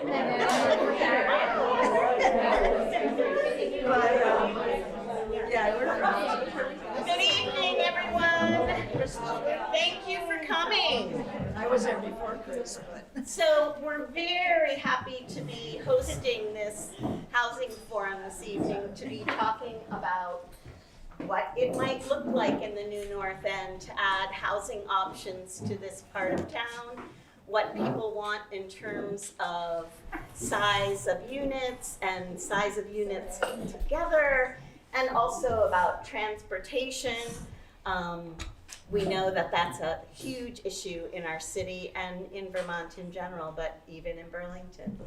Good evening, everyone. Thank you for coming. I was there before Chris, but So we're very happy to be hosting this housing forum this evening to be talking about what it might look like in the new North End to add housing options to this part of town, what people want in terms of size of units and size of units together, and also about transportation. We know that that's a huge issue in our city and in Vermont in general, but even in Burlington.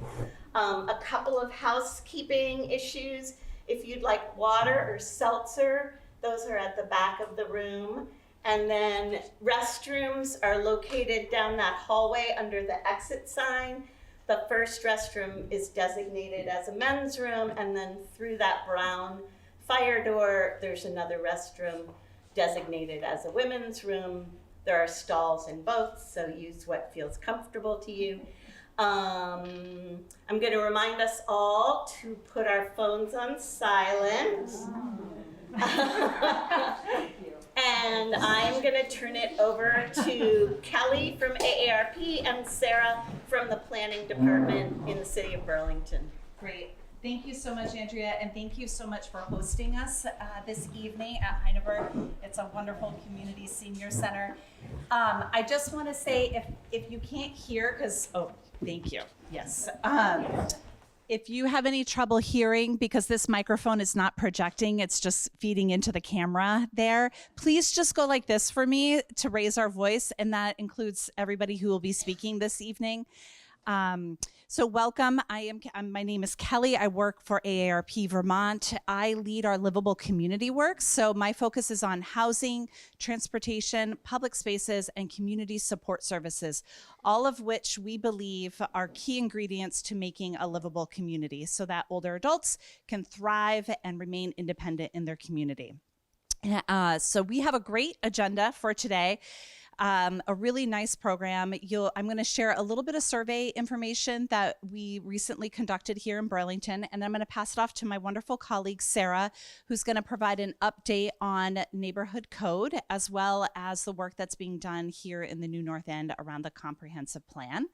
A couple of housekeeping issues. If you'd like water or seltzer, those are at the back of the room. And then restrooms are located down that hallway under the exit sign. The first restroom is designated as a men's room, and then through that brown fire door, there's another restroom designated as a women's room. There are stalls in both, so use what feels comfortable to you. I'm going to remind us all to put our phones on silent. And I'm going to turn it over to Kelly from AARP and Sarah from the Planning Department in the city of Burlington. Great. Thank you so much, Andrea, and thank you so much for hosting us this evening at Heineberg. It's a wonderful community senior center. I just want to say, if you can't hear, thank you. Yes. If you have any trouble hearing, because this microphone is not projecting, it's just feeding into the camera there, please just go like this for me to raise our voice, and that includes everybody who will be speaking this evening. So welcome. My name is Kelly. I work for AARP Vermont. I lead our livable community work. So my focus is on housing, transportation, public spaces, and community support services, all of which we believe are key ingredients to making a livable community so that older adults can thrive and remain independent in their community. So we have a great agenda for today. A really nice program. I'm going to share a little bit of survey information that we recently conducted here in Burlington, and I'm going to pass it off to my wonderful colleague, Sarah, who's going to provide an update on neighborhood code, as well as the work that's being done here in the New North End around the comprehensive plan.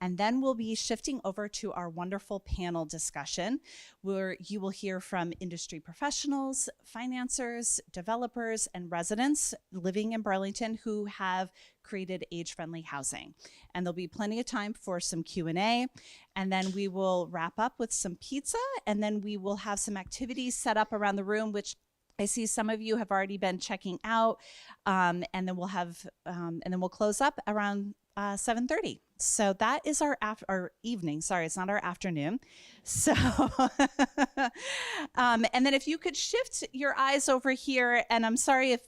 And then we'll be shifting over to our wonderful panel discussion, where you will hear from industry professionals, financiers, developers, and residents living in Burlington who have created age-friendly housing. And there'll be plenty of time for some Q&A, and then we will wrap up with some pizza, and then we will have some activities set up around the room, which I see some of you have already been checking out, and then we'll close up around 7:30. So that is our evening. Sorry, it's not our afternoon. So, and then if you could shift your eyes over here, and I'm sorry if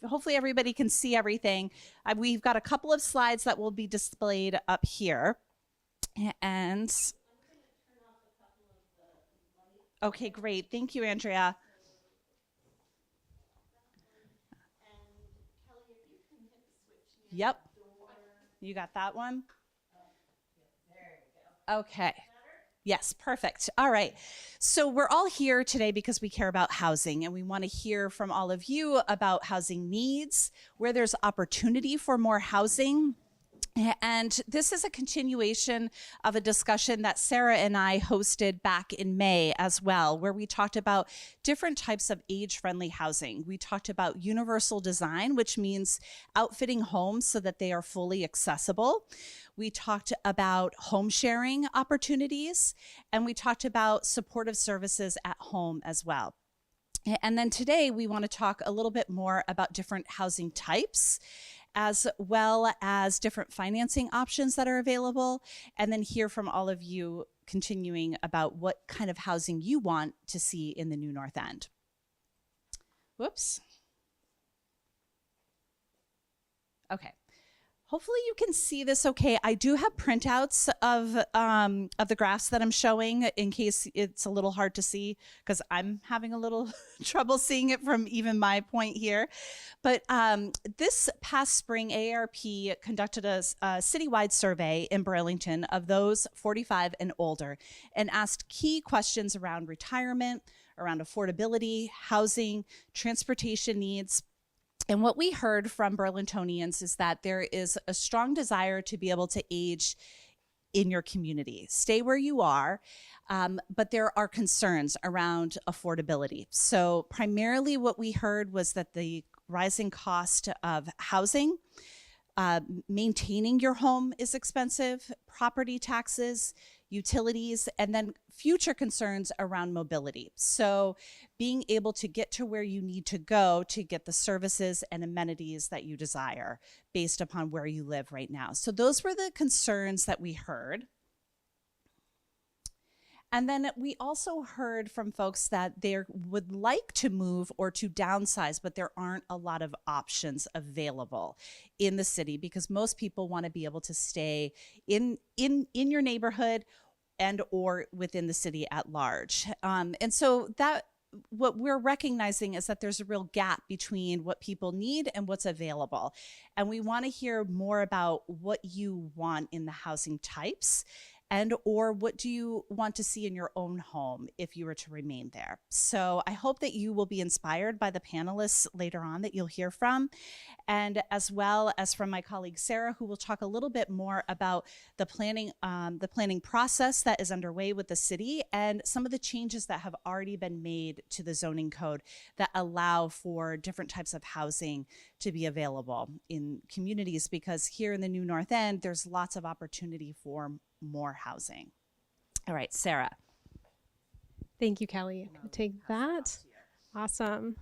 hopefully everybody can see everything. We've got a couple of slides that will be displayed up here, and okay, great. Thank you, Andrea. Yep. You got that one? Okay. Yes, perfect. All right. So we're all here today because we care about housing, and we want to hear from all of you about housing needs, where there's opportunity for more housing. And this is a continuation of a discussion that Sarah and I hosted back in May as well, where we talked about different types of age-friendly housing. We talked about universal design, which means outfitting homes so that they are fully accessible. We talked about home sharing opportunities, and we talked about supportive services at home as well. And then today we want to talk a little bit more about different housing types, as well as different financing options that are available, and then hear from all of you continuing about what kind of housing you want to see in the New North End. Whoops. Okay. Hopefully you can see this okay. I do have printouts of the graphs that I'm showing in case it's a little hard to see, because I'm having a little trouble seeing it from even my point here. But this past spring, AARP conducted a citywide survey in Burlington of those 45 and older and asked key questions around retirement, around affordability, housing, transportation needs. And what we heard from Burlingtonians is that there is a strong desire to be able to age in your community, stay where you are, but there are concerns around affordability. So primarily what we heard was that the rising cost of housing, maintaining your home is expensive, property taxes, utilities, and then future concerns around mobility. So being able to get to where you need to go to get the services and amenities that you desire based upon where you live right now. So those were the concerns that we heard. And then we also heard from folks that they would like to move or to downsize, but there aren't a lot of options available in the city because most people want to be able to stay in your neighborhood and or within the city at large. And so that what we're recognizing is that there's a real gap between what people need and what's available. And we want to hear more about what you want in the housing types and or what do you want to see in your own home if you were to remain there. So I hope that you will be inspired by the panelists later on that you'll hear from, and as well as from my colleague Sarah, who will talk a little bit more about the planning process that is underway with the city and some of the changes that have already been made to the zoning code that allow for different types of housing to be available in communities, because here in the New North End, there's lots of opportunity for more housing. All right, Sarah. Thank you, Kelly. I'll take that. Awesome.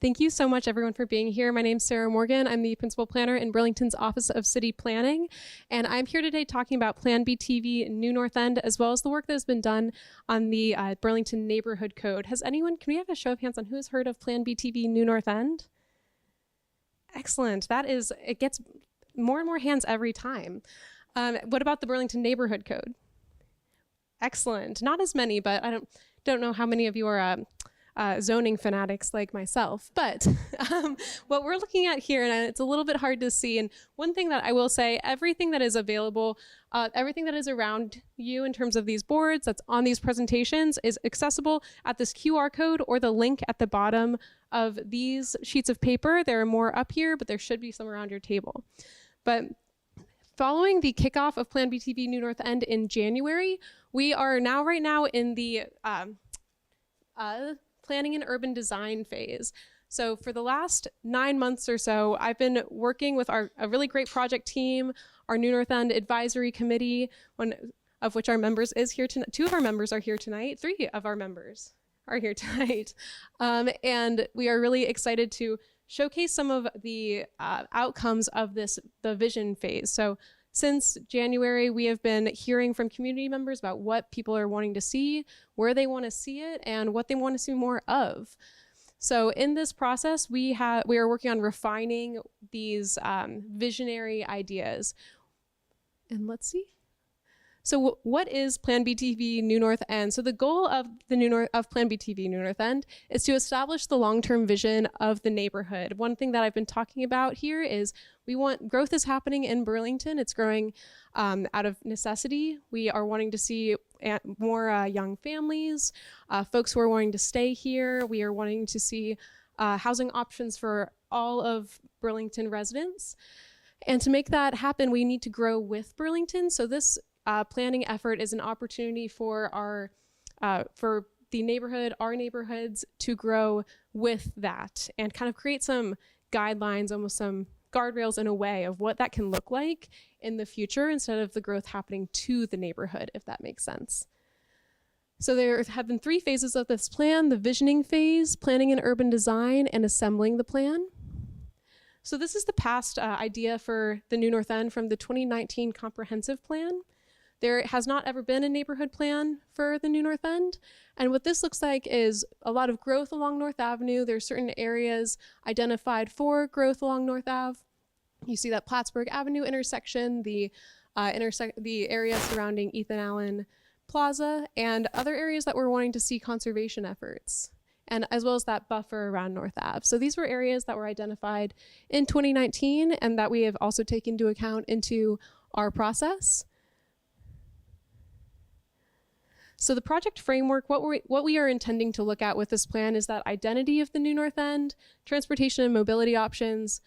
Thank you so much, everyone, for being here. My name's Sarah Morgan. I'm the principal planner in Burlington's Office of City Planning, and I'm here today talking about Plan BTV in New North End, as well as the work that has been done on the Burlington Neighborhood Code. Can we have a show of hands on who has heard of Plan BTV New North End? Excellent. It gets more and more hands every time. What about the Burlington Neighborhood Code? Excellent. Not as many, but I don't know how many of you are zoning fanatics like myself. But what we're looking at here, and it's a little bit hard to see, and one thing that I will say, everything that is available, everything that is around you in terms of these boards that's on these presentations is accessible at this QR code or the link at the bottom of these sheets of paper. There are more up here, but there should be some around your table. But following the kickoff of Plan BTV New North End in January, we are right now in the planning and urban design phase. So for the last 9 months or so, I've been working with a really great project team, our New North End Advisory Committee, one of which our members is here tonight. 2 of our members are here tonight. 3 of our members are here tonight. And we are really excited to showcase some of the outcomes of the vision phase. So since January, we have been hearing from community members about what people are wanting to see, where they want to see it, and what they want to see more of. So in this process, we are working on refining these visionary ideas. And let's see. So what is Plan BTV New North End? So the goal of Plan BTV New North End is to establish the long-term vision of the neighborhood. One thing that I've been talking about here is growth is happening in Burlington. It's growing out of necessity. We are wanting to see more young families, folks who are wanting to stay here. We are wanting to see housing options for all of Burlington residents. And to make that happen, we need to grow with Burlington. So this planning effort is an opportunity for our neighborhoods to grow with that and kind of create some guidelines, almost some guardrails in a way of what that can look like in the future instead of the growth happening to the neighborhood, if that makes sense. So there have been 3 phases of this plan: the visioning phase, planning and urban design, and assembling the plan. So this is the past idea for the New North End from the 2019 comprehensive plan. There has not ever been a neighborhood plan for the New North End. And what this looks like is a lot of growth along North Avenue. There's certain areas identified for growth along North Ave. You see that Plattsburgh Avenue intersection, the area surrounding Ethan Allen Plaza, and other areas that we're wanting to see conservation efforts, and as well as that buffer around North Ave. So these were areas that were identified in 2019 and that we have also taken into account into our process. So the project framework, what we are intending to look at with this plan is that identity of the new North End, transportation and mobility options,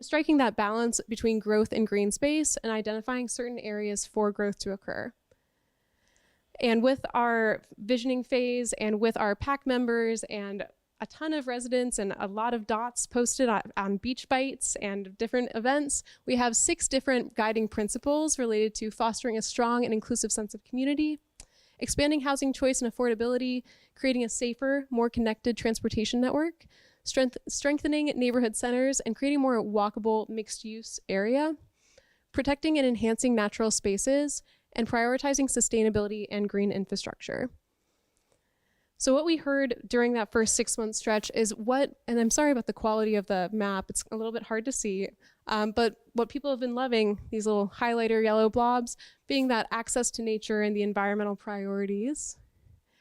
striking that balance between growth and green space, and identifying certain areas for growth to occur. And with our visioning phase and with our PAC members and a ton of residents and a lot of dots posted on beach bites and different events, we have 6 different guiding principles related to fostering a strong and inclusive sense of community, expanding housing choice and affordability, creating a safer, more connected transportation network, strengthening neighborhood centers and creating more walkable mixed-use area, protecting and enhancing natural spaces, and prioritizing sustainability and green infrastructure. So what we heard during that first 6-month stretch is and I'm sorry about the quality of the map, it's a little bit hard to see, but what people have been loving, these little highlighter yellow blobs, being that access to nature and the environmental priorities,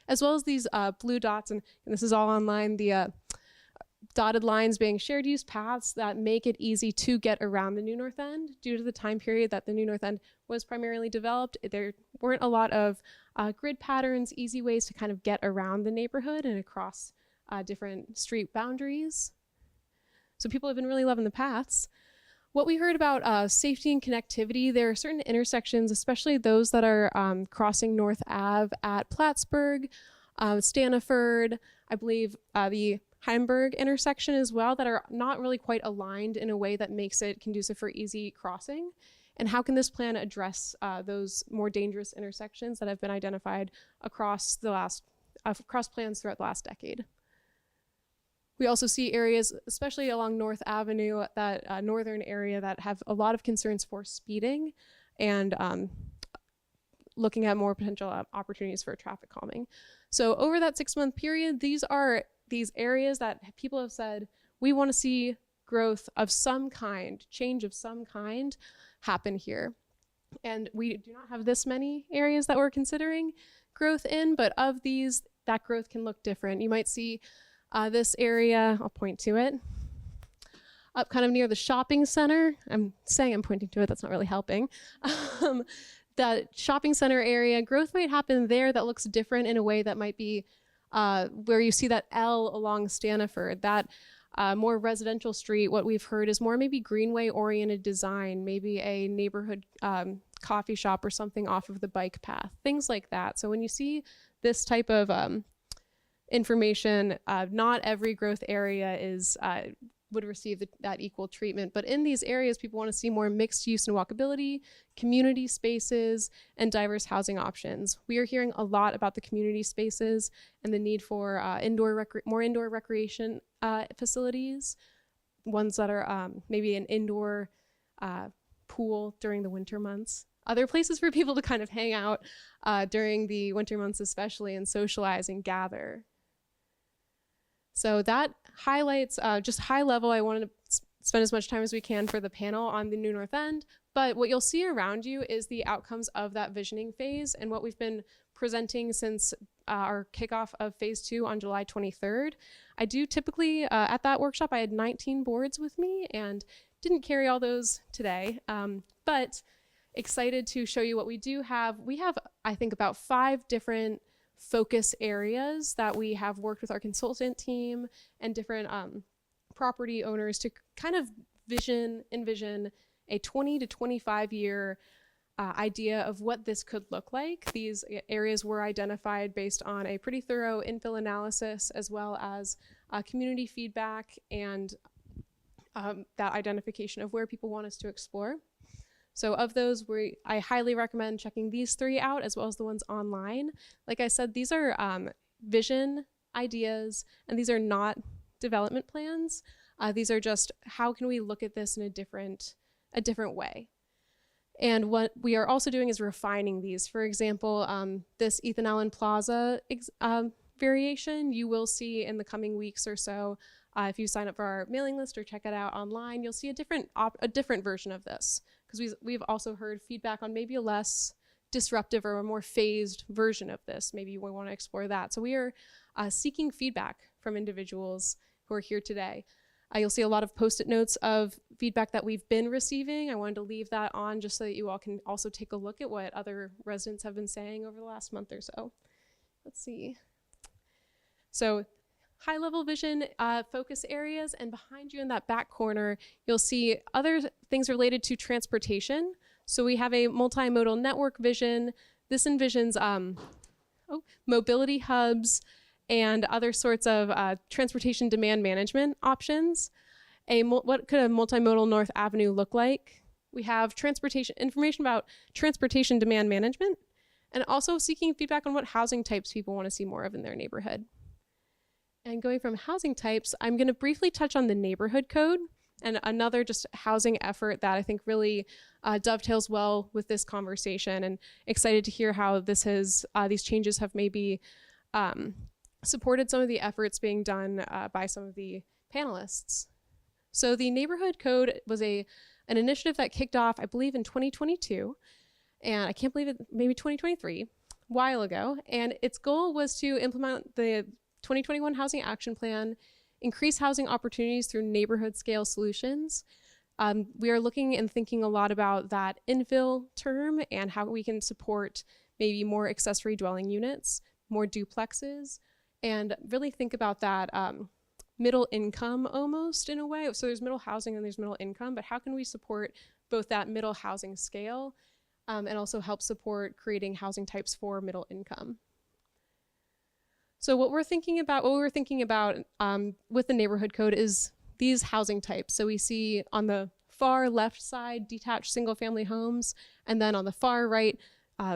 as well as these blue dots, and this is all online, the dotted lines being shared use paths that make it easy to get around the new North End. Due to the time period that the new North End was primarily developed, there weren't a lot of grid patterns, easy ways to kind of get around the neighborhood and across different street boundaries. So people have been really loving the paths. What we heard about safety and connectivity, there are certain intersections, especially those that are crossing North Ave at Plattsburgh, Staniford, I believe the Heimberg intersection as well, that are not really quite aligned in a way that makes it conducive for easy crossing. And how can this plan address those more dangerous intersections that have been identified across plans throughout the last decade? We also see areas, especially along North Avenue, that northern area, that have a lot of concerns for speeding and looking at more potential opportunities for traffic calming. So over that 6-month period, these are these areas that people have said, we want to see growth of some kind, change of some kind happen here. And we do not have this many areas that we're considering growth in, but of these, that growth can look different. You might see this area, I'll point to it, up kind of near the shopping center. I'm saying I'm pointing to it, that's not really helping. That shopping center area, growth might happen there that looks different in a way that might be where you see that L along Staniford, that more residential street. What we've heard is more maybe greenway oriented design, maybe a neighborhood coffee shop or something off of the bike path, things like that. So when you see this type of information, not every growth area would receive that equal treatment. But in these areas, people want to see more mixed use and walkability, community spaces, and diverse housing options. We are hearing a lot about the community spaces and the need for more indoor recreation facilities, ones that are maybe an indoor pool during the winter months. Other places for people to kind of hang out during the winter months especially, and socialize and gather. So that highlights, just high level, I wanted to spend as much time as we can for the panel on the new North End, but what you'll see around you is the outcomes of that visioning phase and what we've been presenting since our kickoff of phase 2 on July 23rd. I do typically, at that workshop, I had 19 boards with me and didn't carry all those today, but excited to show you what we do have. We have, I think, about 5 different focus areas that we have worked with our consultant team and different property owners to kind of envision a 20 to 25 year idea of what this could look like. These areas were identified based on a pretty thorough infill analysis, as well as community feedback and that identification of where people want us to explore. So of those, I highly recommend checking these 3 out, as well as the ones online. Like I said, these are vision ideas, and these are not development plans. These are just, how can we look at this in a different way? And what we are also doing is refining these. For example, this Ethan Allen Plaza variation, you will see in the coming weeks or so If you sign up for our mailing list or check it out online, you'll see a different version of this, because we've also heard feedback on maybe a less disruptive or a more phased version of this. Maybe we want to explore that. So we are seeking feedback from individuals who are here today. You'll see a lot of Post-it notes of feedback that we've been receiving. I wanted to leave that on just so that you all can also take a look at what other residents have been saying over the last month or so. Let's see. So high-level vision focus areas, and behind you in that back corner, you'll see other things related to transportation. So we have a multimodal network vision. This envisions mobility hubs and other sorts of transportation demand management options. What could a multimodal North Avenue look like? We have transportation information about transportation demand management, and also seeking feedback on what housing types people want to see more of in their neighborhood. And going from housing types, I'm going to briefly touch on the neighborhood code, and another just housing effort that I think really dovetails well with this conversation, and excited to hear how this has these changes have maybe supported some of the efforts being done by some of the panelists. So the neighborhood code was an initiative that kicked off, I believe, in 2022, and I can't believe it, maybe 2023, a while ago. And its goal was to implement the 2021 Housing Action Plan, increase housing opportunities through neighborhood scale solutions. We are looking and thinking a lot about that infill term and how we can support maybe more accessory dwelling units, more duplexes, and really think about that middle income almost in a way. So there's middle housing and there's middle income, but how can we support both that middle housing scale and also help support creating housing types for middle income? So what we were thinking about with the neighborhood code is these housing types. So we see on the far left side, detached single family homes, and then on the far right,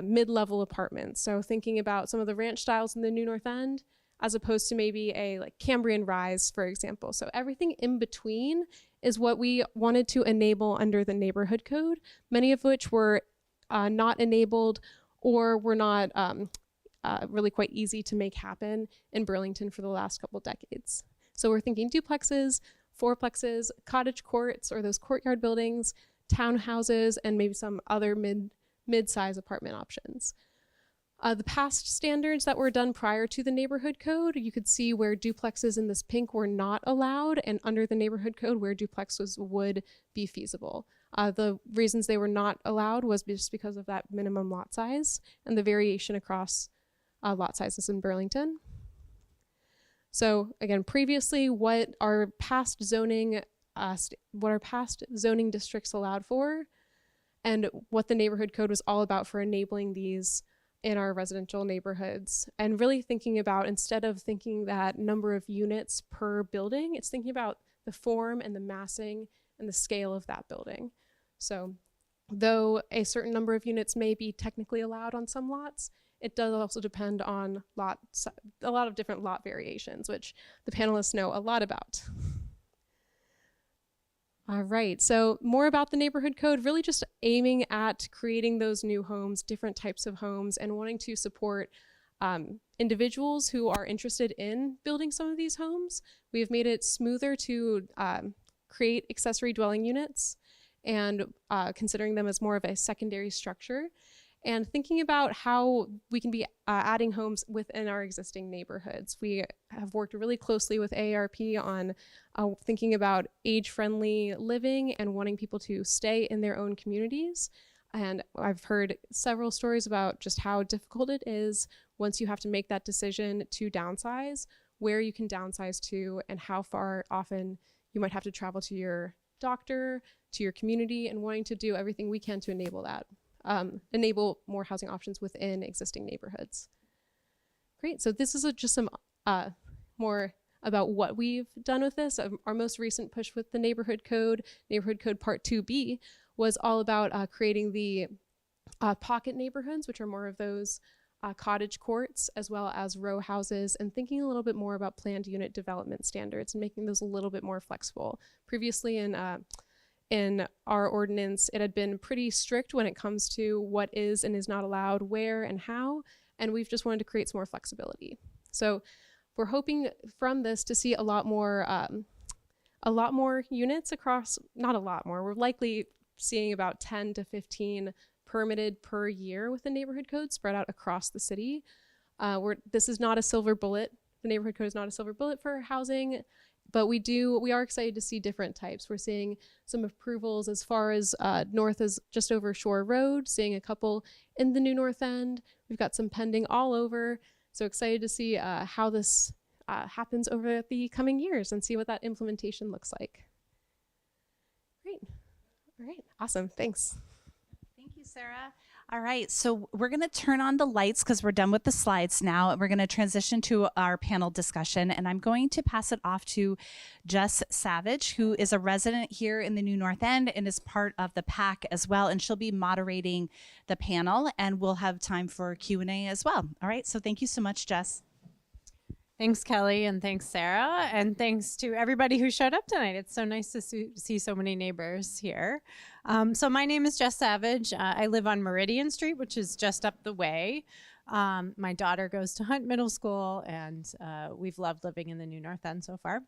mid-level apartments. So thinking about some of the ranch styles in the New North End, as opposed to maybe a like Cambrian Rise, for example. So everything in between is what we wanted to enable under the neighborhood code, many of which were not enabled or were not really quite easy to make happen in Burlington for the last couple decades. So we're thinking duplexes, fourplexes, cottage courts, or those courtyard buildings, townhouses, and maybe some other mid-size apartment options. The past standards that were done prior to the neighborhood code, you could see where duplexes in this pink were not allowed, and under the neighborhood code where duplexes would be feasible. The reasons they were not allowed was just because of that minimum lot size and the variation across lot sizes in Burlington. So again, previously, what our past zoning districts allowed for, and what the neighborhood code was all about for enabling these in our residential neighborhoods, and really thinking about, instead of thinking that number of units per building, it's thinking about the form and the massing and the scale of that building. So though a certain number of units may be technically allowed on some lots, it does also depend on a lot of different lot variations, which the panelists know a lot about. All right, so more about the neighborhood code, really just aiming at creating those new homes, different types of homes, and wanting to support individuals who are interested in building some of these homes. We have made it smoother to create accessory dwelling units and considering them as more of a secondary structure, and thinking about how we can be adding homes within our existing neighborhoods. We have worked really closely with AARP on thinking about age-friendly living and wanting people to stay in their own communities. And I've heard several stories about just how difficult it is once you have to make that decision to downsize, where you can downsize to, and how far often you might have to travel to your doctor, to your community, and wanting to do everything we can to enable that. Enable more housing options within existing neighborhoods. Great, so this is just some more about what we've done with this. Our most recent push with the Neighborhood Code Part 2B, was all about creating the pocket neighborhoods, which are more of those cottage courts, as well as row houses, and thinking a little bit more about planned unit development standards and making those a little bit more flexible. Previously in our ordinance, it had been pretty strict when it comes to what is and is not allowed, where and how, and we've just wanted to create some more flexibility. So we're hoping from this to see a lot more a lot more units across, not a lot more, we're likely seeing about 10 to 15 permitted per year with the neighborhood code spread out across the city. This is not a silver bullet. The neighborhood code is not a silver bullet for housing, but we are excited to see different types. We're seeing some approvals as far as north as just over Shore Road, seeing a couple in the new North End. We've got some pending all over. So excited to see how this happens over the coming years and see what that implementation looks like. Great. All right. Awesome. Thanks. Thank you, Sarah. All right, so we're going to turn on the lights because we're done with the slides now, and we're going to transition to our panel discussion, and I'm going to pass it off to Jess Savage, who is a resident here in the New North End and is part of the PAC as well, and she'll be moderating the panel, and we'll have time for Q&A as well. All right, so thank you so much, Jess. Thanks, Kelly, and thanks, Sarah, and thanks to everybody who showed up tonight. It's so nice to see so many neighbors here. So my name is Jess Savage. I live on Meridian Street, which is just up the way. My daughter goes to Hunt Middle School, and we've loved living in the New North End so far.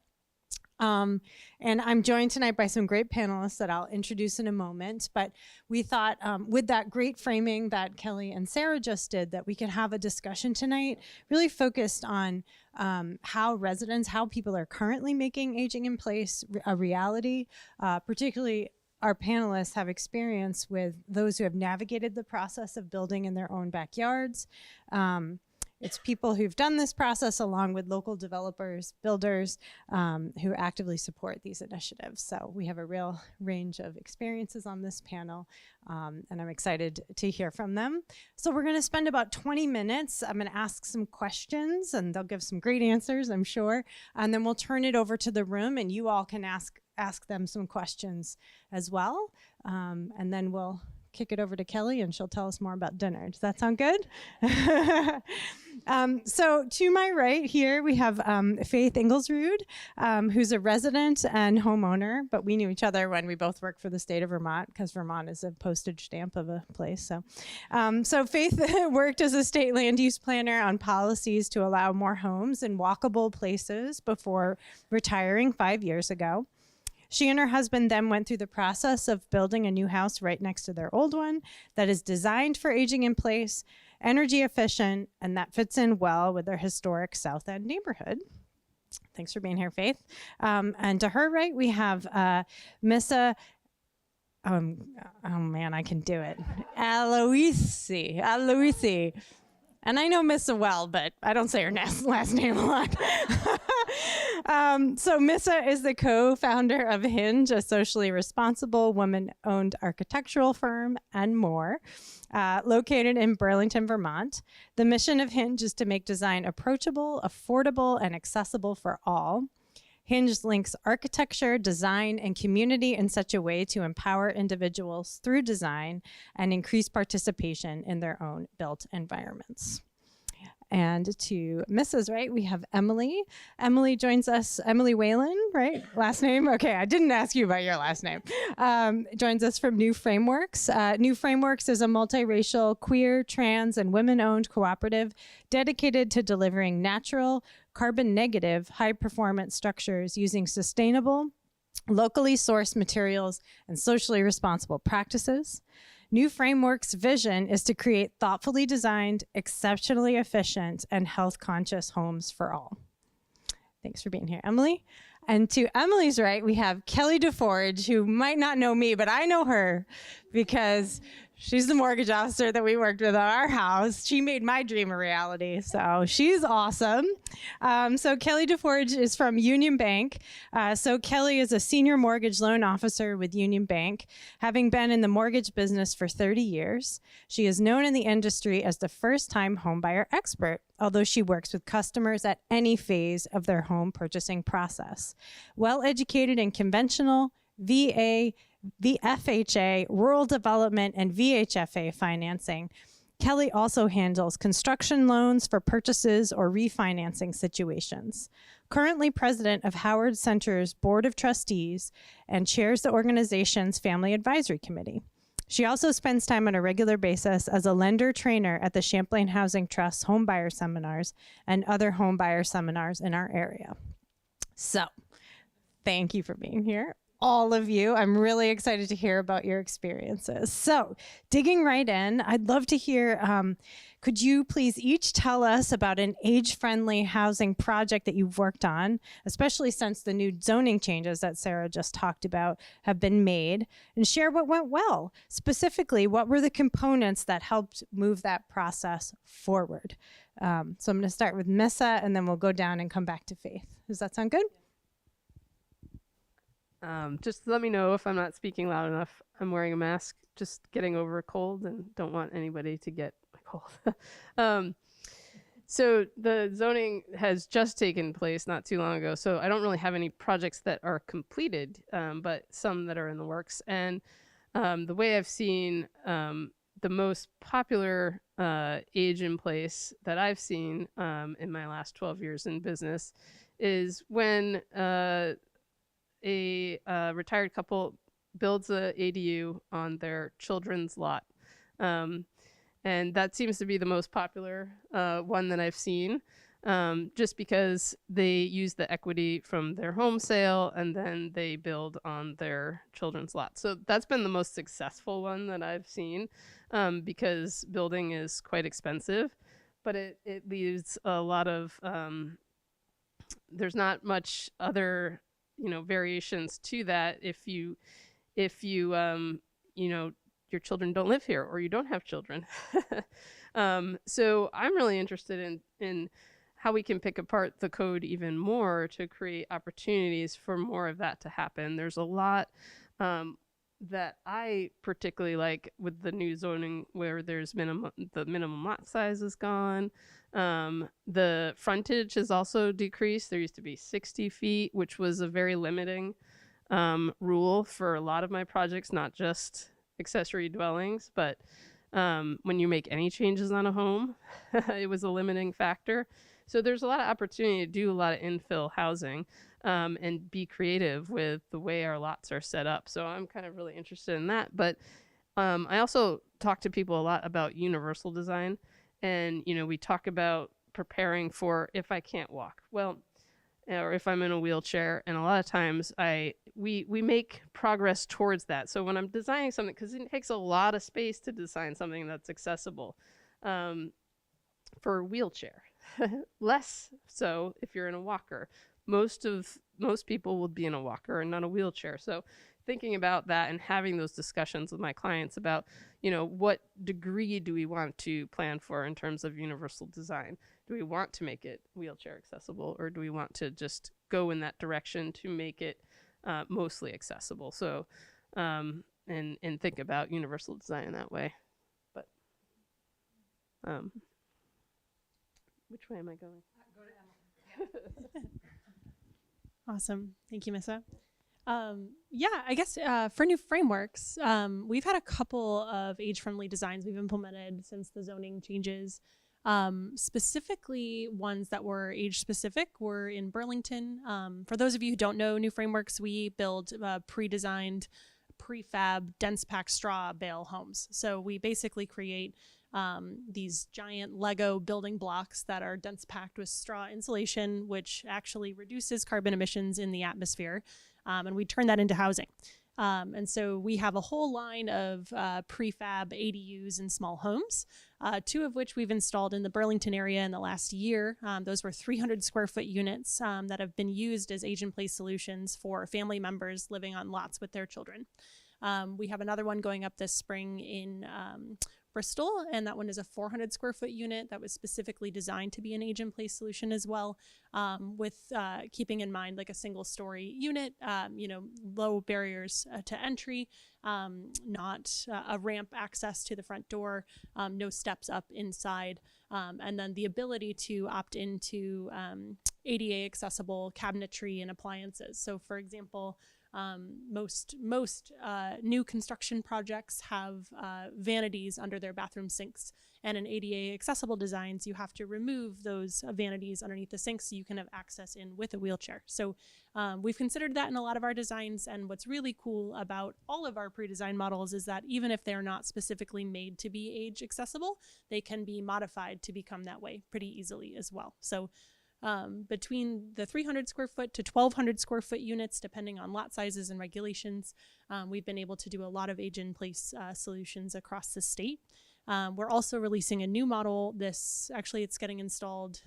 And I'm joined tonight by some great panelists that I'll introduce in a moment. But we thought with that great framing that Kelly and Sarah just did, that we could have a discussion tonight really focused on how people are currently making aging in place a reality, particularly our panelists have experience with those who have navigated the process of building in their own backyards. It's people who've done this process along with local developers, builders who actively support these initiatives. So we have a real range of experiences on this panel, and I'm excited to hear from them. So we're going to spend about 20 minutes. I'm going to ask some questions, and they'll give some great answers, I'm sure. And then we'll turn it over to the room, and you all can ask them some questions as well. And then we'll kick it over to Kelly and she'll tell us more about dinner. Does that sound good? So to my right here, we have Faith Inglesrud, who's a resident and homeowner, but we knew each other when we both worked for the state of Vermont because Vermont is a postage stamp of a place. So Faith worked as a state land use planner on policies to allow more homes in walkable places before retiring 5 years ago. She and her husband then went through the process of building a new house right next to their old one that is designed for aging in place, energy efficient, and that fits in well with their historic South End neighborhood. Thanks for being here, Faith. And to her right, we have Missa, oh man, I can do it, Aloisi. And I know Missa well, but I don't say her last name a lot. So Missa is the co-founder of Hinge, a socially responsible woman-owned architectural firm, and more, located in Burlington, Vermont. The mission of Hinge is to make design approachable, affordable, and accessible for all. Hinge links architecture, design, and community in such a way to empower individuals through design and increase participation in their own built environments. And to Mrs. Right, we have Emily. Emily joins us, Emily Whalen, right? Last name? Okay, I didn't ask you about your last name. Joins us from New Frameworks. New Frameworks is a multiracial, queer, trans, and women-owned cooperative dedicated to delivering natural, carbon-negative, high-performance structures using sustainable, locally sourced materials and socially responsible practices. New Framework's vision is to create thoughtfully designed, exceptionally efficient, and health-conscious homes for all. Thanks for being here, Emily. And to Emily's right, we have Kelly DeForge, who might not know me, but I know her because she's the mortgage officer that we worked with on our house. She made my dream a reality, so she's awesome. So Kelly DeForge is from Union Bank. So Kelly is a senior mortgage loan officer with Union Bank, having been in the mortgage business for 30 years. She is known in the industry as the first-time homebuyer expert, although she works with customers at any phase of their home purchasing process. Well-educated in conventional, VA, the FHA, rural development, and VHFA financing, Kelly also handles construction loans for purchases or refinancing situations. Currently president of Howard Center's Board of Trustees and chairs the organization's Family Advisory Committee. She also spends time on a regular basis as a lender trainer at the Champlain Housing Trust homebuyer seminars and other homebuyer seminars in our area. So, thank you for being here. All of you. I'm really excited to hear about your experiences. So, digging right in, I'd love to hear, could you please each tell us about an age-friendly housing project that you've worked on, especially since the new zoning changes that Sarah just talked about have been made, and share what went well. Specifically, what were the components that helped move that process forward? So I'm going to start with Missa, and then we'll go down and come back to Faith. Does that sound good? Just let me know if I'm not speaking loud enough. I'm wearing a mask, just getting over a cold and don't want anybody to get a cold. So the zoning has just taken place not too long ago. So I don't really have any projects that are completed, but some that are in the works. And the way I've seen the most popular age in place that I've seen in my last 12 years in business is when a retired couple builds a ADU on their children's lot. And that seems to be the most popular one that I've seen, just because they use the equity from their home sale and then they build on their children's lot. So that's been the most successful one that I've seen, because building is quite expensive, but it leaves a lot of, there's not much other variations to that if you your children don't live here or you don't have children. So I'm really interested in how we can pick apart the code even more to create opportunities for more of that to happen. There's a lot that I particularly like with the new zoning where there's the minimum lot size is gone. The frontage has also decreased. There used to be 60 feet, which was a very limiting rule for a lot of my projects, not just accessory dwellings, but when you make any changes on a home, it was a limiting factor. So there's a lot of opportunity to do a lot of infill housing and be creative with the way our lots are set up. So I'm kind of really interested in that. But I also talk to people a lot about universal design. And, we talk about preparing for if I can't walk, well, or if I'm in a wheelchair. And a lot of times we make progress towards that. So when I'm designing something, because it takes a lot of space to design something that's accessible for a wheelchair, less so if you're in a walker. Most people would be in a walker and not a wheelchair. So thinking about that and having those discussions with my clients about, what degree do we want to plan for in terms of universal design? Do we want to make it wheelchair accessible, or do we want to just go in that direction to make it mostly accessible? So, and think about universal design in that way. But which way am I going? Go to Emily. Awesome. Thank you, Missa. I guess for new frameworks, we've had a couple of age-friendly designs we've implemented since the zoning changes. Specifically, ones that were age-specific were in Burlington. For those of you who don't know new frameworks, we build pre-designed, prefab, dense packed straw bale homes. So we basically create these giant Lego building blocks that are dense packed with straw insulation, which actually reduces carbon emissions in the atmosphere. And we turn that into housing. And so we have a whole line of prefab ADUs and small homes, two of which we've installed in the Burlington area in the last year. Those were 300 square foot units that have been used as age-in-place solutions for family members living on lots with their children. We have another one going up this spring in Bristol, and that one is a 400 square foot unit that was specifically designed to be an age-in-place solution as well, with keeping in mind like a single story unit, low barriers to entry, not a ramp access to the front door, no steps up inside, and then the ability to opt into ADA accessible cabinetry and appliances. So for example, most new construction projects have vanities under their bathroom sinks, and in ADA accessible designs, you have to remove those vanities underneath the sinks so you can have access in with a wheelchair. So we've considered that in a lot of our designs, and what's really cool about all of our pre-design models is that even if they're not specifically made to be age accessible, they can be modified to become that way pretty easily as well. So between the 300 square foot to 1,200 square foot units, depending on lot sizes and regulations. We've been able to do a lot of age-in-place solutions across the state. We're also releasing a new model. It's getting installed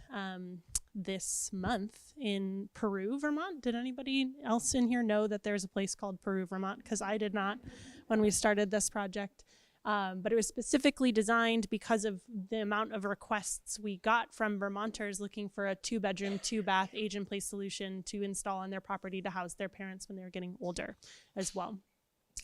this month in Peru, Vermont. Did anybody else in here know that there's a place called Peru, Vermont? Because I did not when we started this project. But it was specifically designed because of the amount of requests we got from Vermonters looking for a 2-bedroom, 2-bath age-in-place solution to install on their property to house their parents when they're getting older as well.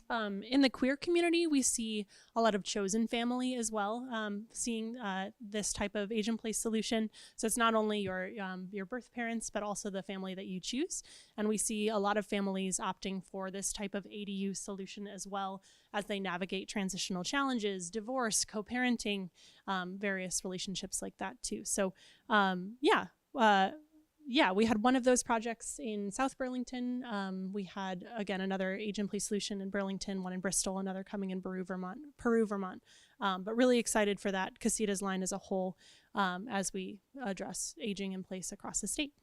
In the queer community, we see a lot of chosen family as well, seeing this type of age-in-place solution. So it's not only your birth parents, but also the family that you choose. And we see a lot of families opting for this type of ADU solution as well as they navigate transitional challenges, divorce, co-parenting, various relationships like that too. So we had one of those projects in South Burlington. We had, again, another age-in-place solution in Burlington, one in Bristol, another coming in Peru, Vermont. But really excited for that Casitas line as a whole as we address aging in place across the state.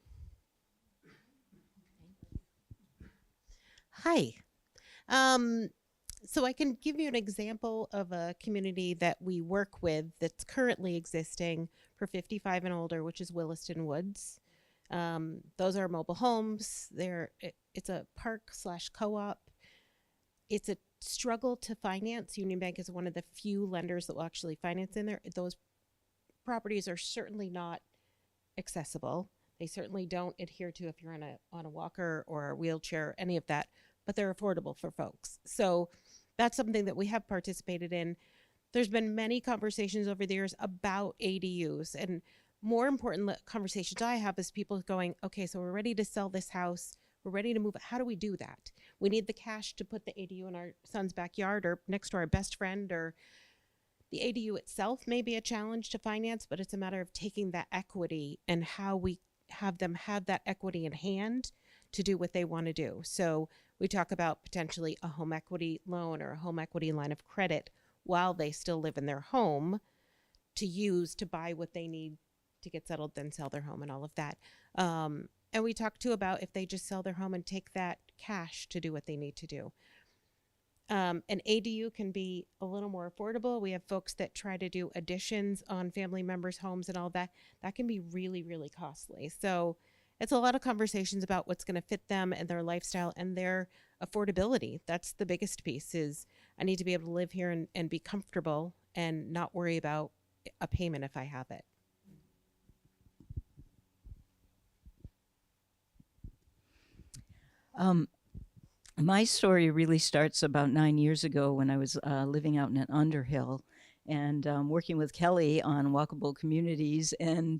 Hi. So I can give you an example of a community that we work with that's currently existing for 55 and older, which is Williston Woods. Those are mobile homes. It's a park/co-op. It's a struggle to finance. Union Bank is one of the few lenders that will actually finance in there. Those properties are certainly not accessible. They certainly don't adhere to if you're on a walker or a wheelchair, any of that, but they're affordable for folks. So that's something that we have participated in. There's been many conversations over the years about ADUs, and more important conversations I have is people going, okay, so we're ready to sell this house. We're ready to move. How do we do that? We need the cash to put the ADU in our son's backyard or next to our best friend, or the ADU itself may be a challenge to finance, but it's a matter of taking that equity and how we have them have that equity in hand to do what they want to do. So we talk about potentially a home equity loan or a home equity line of credit while they still live in their home to use to buy what they need to get settled, then sell their home and all of that. And we talk too about if they just sell their home and take that cash to do what they need to do. An ADU can be a little more affordable. We have folks that try to do additions on family members' homes and all that. That can be really, really costly. So it's a lot of conversations about what's going to fit them and their lifestyle and their affordability. That's the biggest piece is I need to be able to live here and be comfortable and not worry about a payment if I have it. My story really starts about 9 years ago when I was living out in Underhill and working with Kelly on walkable communities and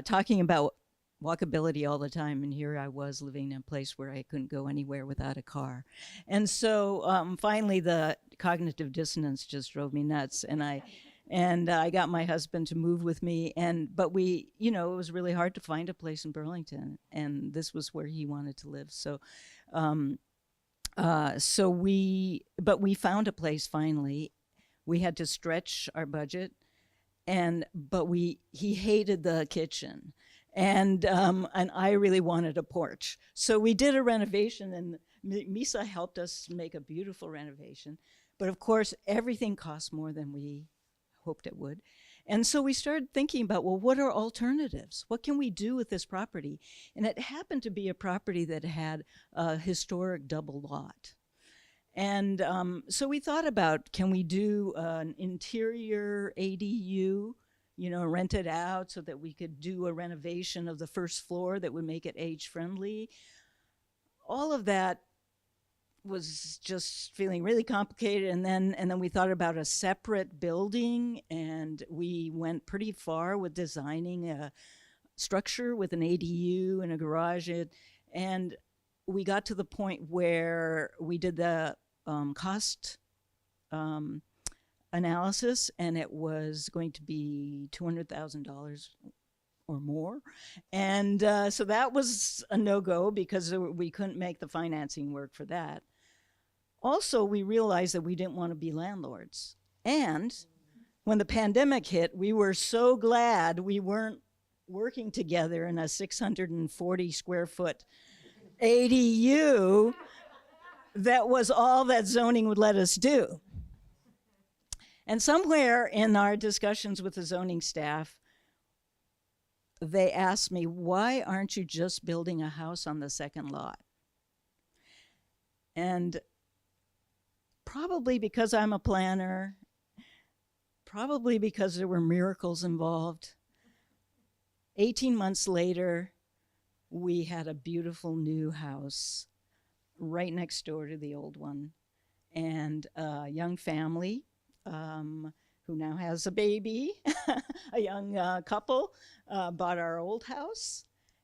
talking about walkability all the time. And here I was living in a place where I couldn't go anywhere without a car. And so finally the cognitive dissonance just drove me nuts. And I got my husband to move with me, but we, it was really hard to find a place in Burlington, and this was where he wanted to live. So, but we found a place finally. We had to stretch our budget, but he hated the kitchen, and I really wanted a porch. So we did a renovation, and Misa helped us make a beautiful renovation. But of course, everything cost more than we hoped it would. And so we started thinking about, well, what are alternatives? What can we do with this property? And it happened to be a property that had a historic double lot. And so we thought about, can we do an interior ADU, rent it out so that we could do a renovation of the first floor that would make it age-friendly? All of that was just feeling really complicated, and then we thought about a separate building, and we went pretty far with designing a structure with an ADU and a garage, and we got to the point where we did the cost analysis, and it was going to be $200,000 or more. And so that was a no-go because we couldn't make the financing work for that. Also, we realized that we didn't want to be landlords. And when the pandemic hit, we were so glad we weren't working together in a 640 square foot ADU that was all that zoning would let us do. And somewhere in our discussions with the zoning staff, they asked me, why aren't you just building a house on the second lot? And probably because I'm a planner, probably because there were miracles involved, 18 months later, we had a beautiful new house right next door to the old one, and a young family who now has a baby, a young couple, bought our old house.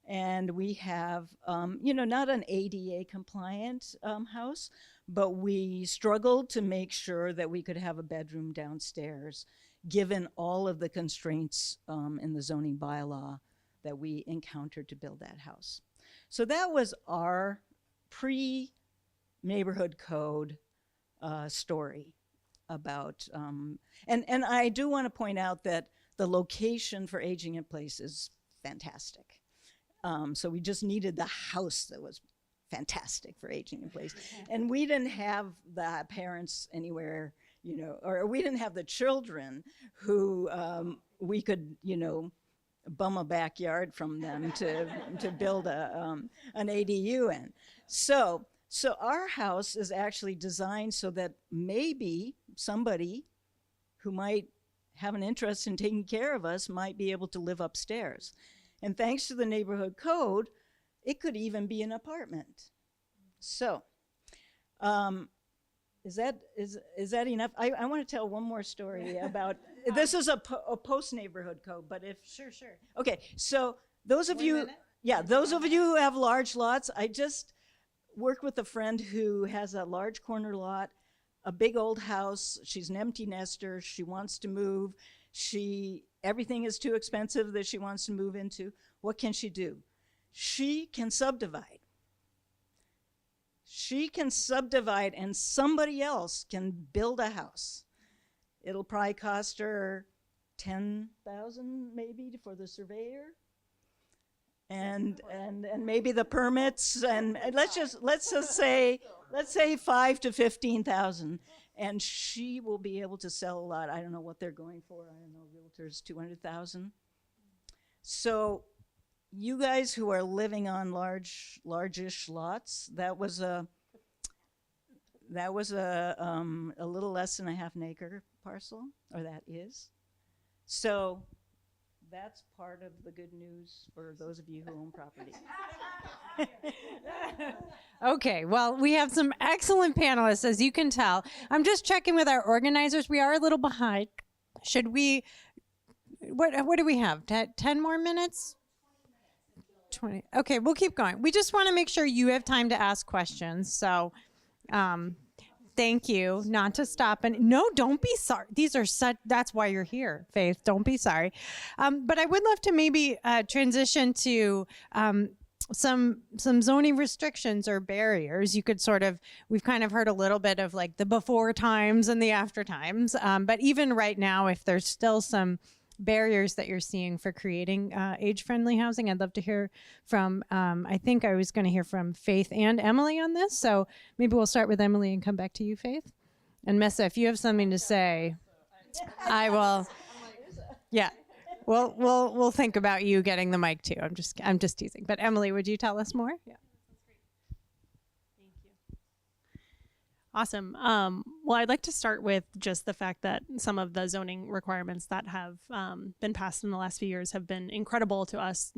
And we have, not an ADA compliant house, but we struggled to make sure that we could have a bedroom downstairs, given all of the constraints in the zoning bylaw that we encountered to build that house. So that was our pre-neighborhood code story about, and I do want to point out that the location for aging in place is fantastic. So we just needed the house that was fantastic for aging in place. And we didn't have the parents anywhere, or we didn't have the children who we could, bum a backyard from them to build an ADU in. So our house is actually designed so that maybe somebody who might have an interest in taking care of us might be able to live upstairs. And thanks to the neighborhood code, it could even be an apartment. So, is that enough? I want to tell one more story about, this is a post-neighborhood code, but if... Sure. Okay, so those of you who have large lots, I just worked with a friend who has a large corner lot, a big old house. She's an empty nester. She wants to move. Everything is too expensive that she wants to move into. What can she do? She can subdivide. She can subdivide and somebody else can build a house. It'll probably cost her $10,000 maybe for the surveyor. And maybe the permits, and let's just say $5,000 to $15,000, and she will be able to sell a lot. I don't know what they're going for. I don't know, realtors $200,000. So, you guys who are living on largish lots, that was a little less than a half an acre parcel, or that is. So. That's part of the good news for those of you who own property. Okay, well, we have some excellent panelists, as you can tell. I'm just checking with our organizers. We are a little behind. Should we, what do we have? 10 more minutes? 20. Okay, we'll keep going. We just want to make sure you have time to ask questions. So, thank you. Not to stop. And no, don't be sorry. That's why you're here, Faith. Don't be sorry. But I would love to maybe transition to some zoning restrictions or barriers. You could we've kind of heard a little bit of like the before times and the after times. But even right now, if there's still some barriers that you're seeing for creating age-friendly housing, I'd love to hear from, I think I was going to hear from Faith and Emily on this. So maybe we'll start with Emily and come back to you, Faith. And Messa, if you have something to say, I will. Yeah, we'll think about you getting the mic too. I'm just teasing. But Emily, would you tell us more? Yeah. Awesome. Well, I'd like to start with just the fact that some of the zoning requirements that have been passed in the last few years have been incredible to us,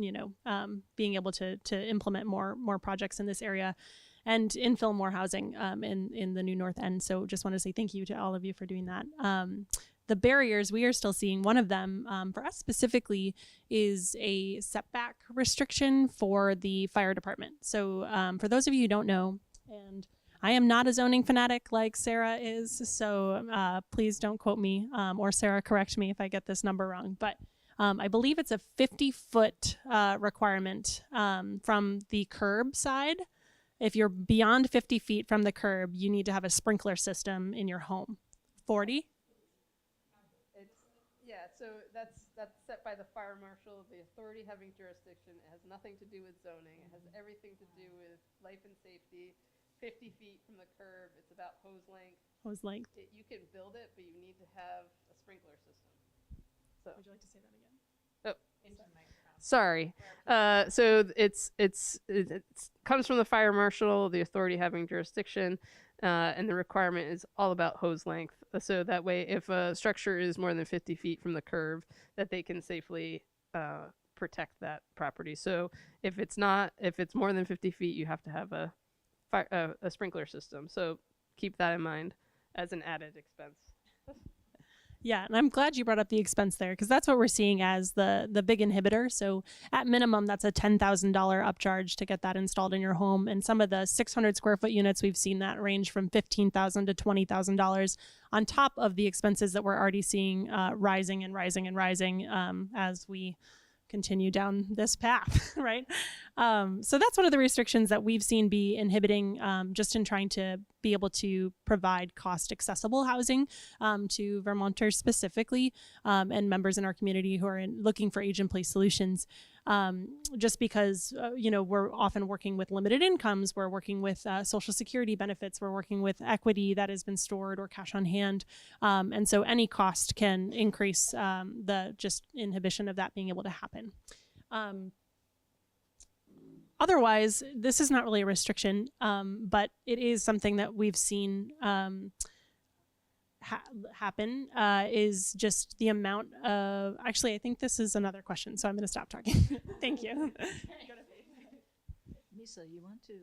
being able to implement more projects in this area and infill more housing in the new North End. So just want to say thank you to all of you for doing that. The barriers, we are still seeing, one of them for us specifically is a setback restriction for the fire department. So for those of you who don't know, and I am not a zoning fanatic like Sarah is, so please don't quote me, or Sarah, correct me if I get this number wrong. But I believe it's a 50-foot requirement from the curb side. If you're beyond 50 feet from the curb, you need to have a sprinkler system in your home. 40? Yeah, so that's that's set by the fire marshal, the authority having jurisdiction. It has nothing to do with zoning. It has everything to do with life and safety. 50 feet from the curb. It's about hose length. Hose length. You can build it, but you need to have a sprinkler system. So. Would you like to say that again? Sorry. So it comes from the fire marshal, the authority having jurisdiction, and the requirement is all about hose length. So that way, if a structure is more than 50 feet from the curb, that they can safely protect that property. So if it's more than 50 feet, you have to have a sprinkler system. So keep that in mind as an added expense. Yeah, and I'm glad you brought up the expense there because that's what we're seeing as the big inhibitor. So at minimum, that's a $10,000 upcharge to get that installed in your home. And some of the 600 square foot units, we've seen that range from $15,000 to $20,000 on top of the expenses that we're already seeing rising and rising and rising as we continue down this path, right? So that's one of the restrictions that we've seen be inhibiting just in trying to be able to provide cost accessible housing to Vermonters specifically and members in our community who are looking for age in place solutions. Just because, we're often working with limited incomes, we're working with Social Security benefits, we're working with equity that has been stored or cash on hand. And so any cost can increase the just inhibition of that being able to happen. Otherwise, this is not really a restriction, but it is something that we've seen happen is just the amount of, actually, I think this is another question, so I'm going to stop talking. Thank you. Misa, you want to,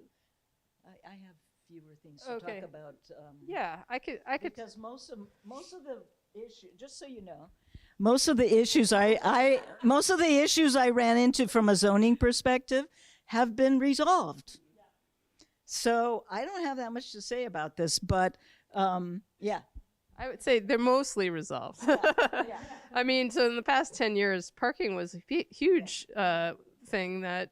I have fewer things to Okay. talk about. Yeah, I could. Because most of the issues, just so you know, most of the issues I ran into from a zoning perspective have been resolved. So I don't have that much to say about this, but yeah. I would say they're mostly resolved. I mean, so in the past 10 years, parking was a huge thing that,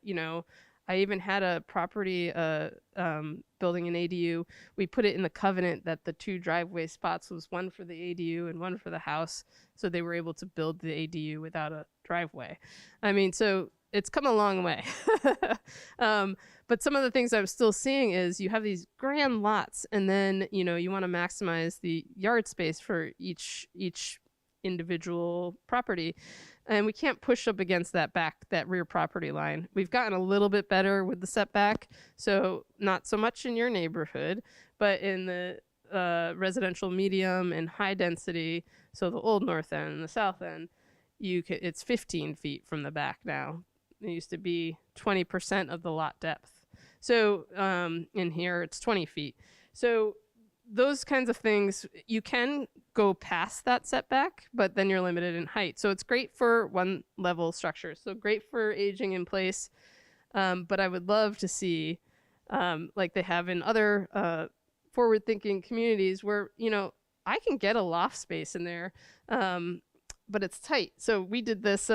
I even had a property building an ADU. We put it in the covenant that the 2 driveway spots was one for the ADU and one for the house. So they were able to build the ADU without a driveway. I mean, so it's come a long way. But some of the things I'm still seeing is you have these grand lots and then, you want to maximize the yard space for each individual property. And we can't push up against that rear property line. We've gotten a little bit better with the setback. So not so much in your neighborhood, but in the residential medium and high density. So the old north end and the south end, it's 15 feet from the back now. It used to be 20% of the lot depth. So in here, it's 20 feet. So those kinds of things, you can go past that setback, but then you're limited in height. So it's great for one level structures. So great for aging in place. But I would love to see, like they have in other forward thinking communities where, I can get a loft space in there. But it's tight. So we did this,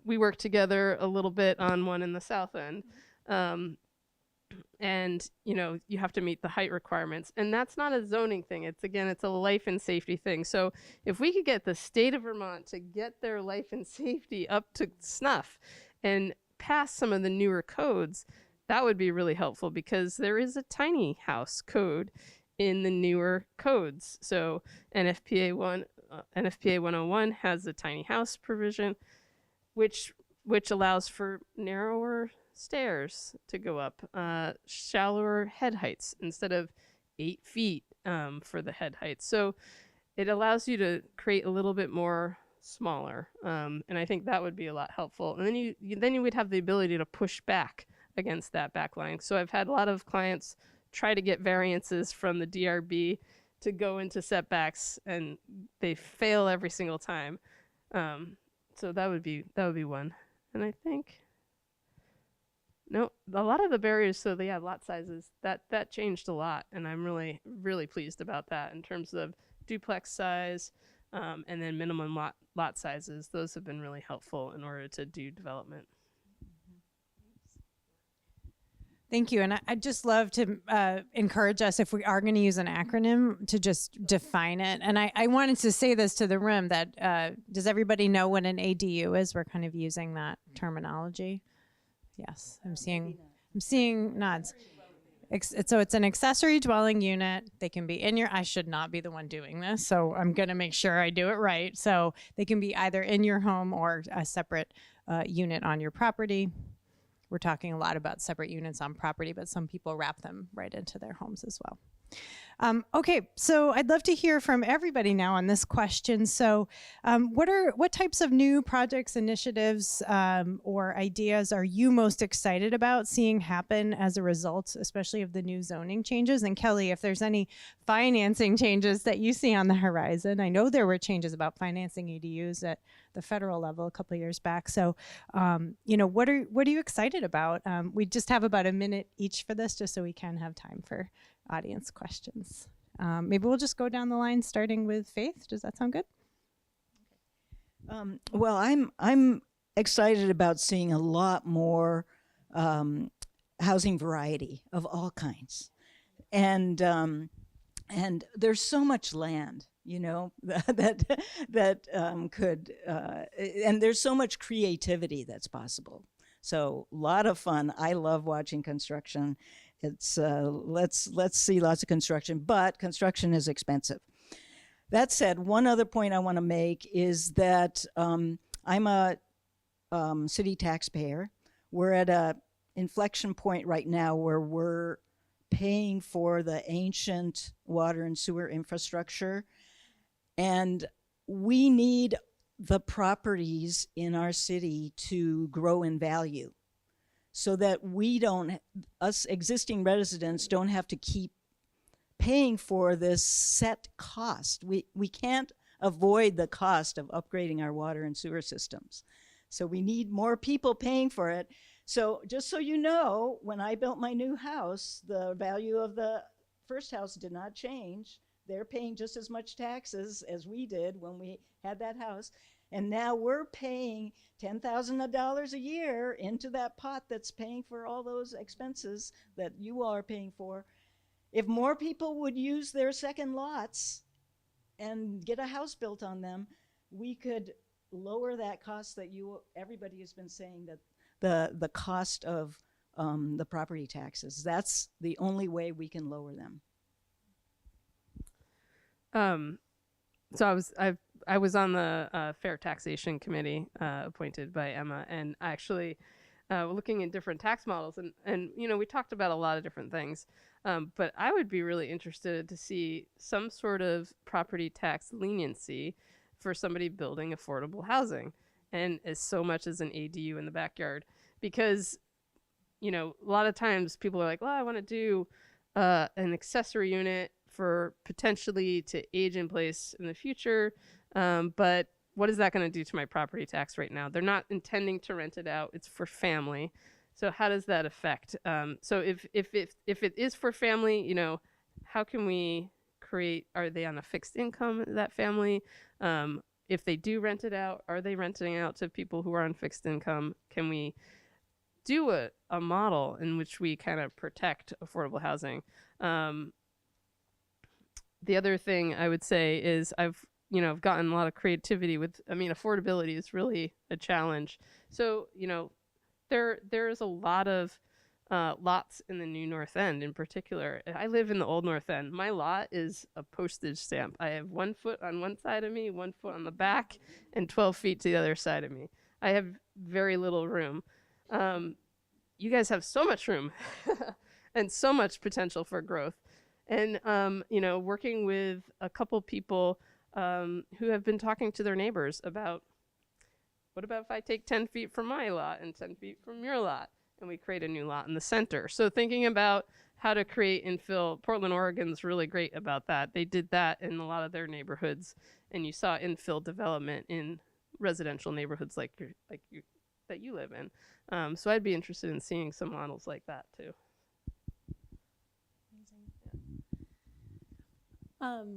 we worked together a little bit on one in the south end. And, you have to meet the height requirements. And that's not a zoning thing. It's a life and safety thing. So if we could get the state of Vermont to get their life and safety up to snuff and pass some of the newer codes, that would be really helpful because there is a tiny house code in the newer codes. So NFPA 101 has a tiny house provision, which allows for narrower stairs to go up, shallower head heights instead of 8 feet for the head height. So it allows you to create a little bit more smaller, and I think that would be a lot helpful. And then you would have the ability to push back against that back line. So I've had a lot of clients try to get variances from the DRB to go into setbacks, and they fail every single time. So that would be one. And I think. No, a lot of the barriers, so they have lot sizes, that changed a lot, and I'm really, really pleased about that in terms of duplex size and then minimum lot sizes. Those have been really helpful in order to do development. Thank you. And I'd just love to encourage us, if we are going to use an acronym, to just define it. And I wanted to say this to the room that does everybody know what an ADU is? We're kind of using that terminology. Yes, I'm seeing nods. So it's an accessory dwelling unit. They can be in your, I should not be the one doing this, so I'm going to make sure I do it right. So they can be either in your home or a separate unit on your property. We're talking a lot about separate units on property, but some people wrap them right into their homes as well. Okay, so I'd love to hear from everybody now on this question. So what types of new projects, initiatives, or ideas are you most excited about seeing happen as a result, especially of the new zoning changes? And Kelly, if there's any financing changes that you see on the horizon, I know there were changes about financing ADUs at the federal level a couple of years back. So, what are you excited about? We just have about a minute each for this, just so we can have time for audience questions. Maybe we'll just go down the line, starting with Faith. Does that sound good? Well, I'm excited about seeing a lot more housing variety of all kinds, and there's so much land, that could, and there's so much creativity that's possible. So a lot of fun. I love watching construction. It's let's see lots of construction, but construction is expensive. That said, one other point I want to make is that I'm a city taxpayer. We're at a inflection point right now where we're paying for the ancient water and sewer infrastructure, and we need the properties in our city to grow in value, so that us existing residents don't have to keep paying for this set cost. We can't avoid the cost of upgrading our water and sewer systems. So we need more people paying for it. So just so you know, when I built my new house, the value of the first house did not change. They're paying just as much taxes as we did when we had that house. And now we're paying $10,000 a year into that pot that's paying for all those expenses that you all are paying for. If more people would use their second lots and get a house built on them, we could lower that cost that everybody has been saying, that the cost of the property taxes. That's the only way we can lower them. So I was on the Fair Taxation Committee appointed by Emma, and actually looking at different tax models, and we talked about a lot of different things, but I would be really interested to see some sort of property tax leniency for somebody building affordable housing, and as so much as an ADU in the backyard, because a lot of times people are like, well, I want to do an accessory unit for potentially to age in place in the future. But what is that going to do to my property tax right now? They're not intending to rent it out. It's for family. So how does that affect? So if it is for family, how can we create, are they on a fixed income, that family? If they do rent it out, are they renting out to people who are on fixed income? Can we do a model in which we kind of protect affordable housing? The other thing I would say is I've gotten a lot of creativity with, affordability is really a challenge. So, there's a lot of lots in the new North End in particular. I live in the old North End. My lot is a postage stamp. I have 1 foot on one side of me, 1 foot on the back, and 12 feet to the other side of me. I have very little room. You guys have so much room and so much potential for growth. And, working with a couple people who have been talking to their neighbors about, what about if I take 10 feet from my lot and 10 feet from your lot, and we create a new lot in the center? So thinking about how to create infill. Portland, Oregon's really great about that. They did that in a lot of their neighborhoods, and you saw infill development in residential neighborhoods that you live in. So I'd be interested in seeing some models like that too.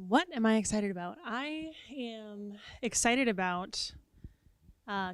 What am I excited about? I am excited about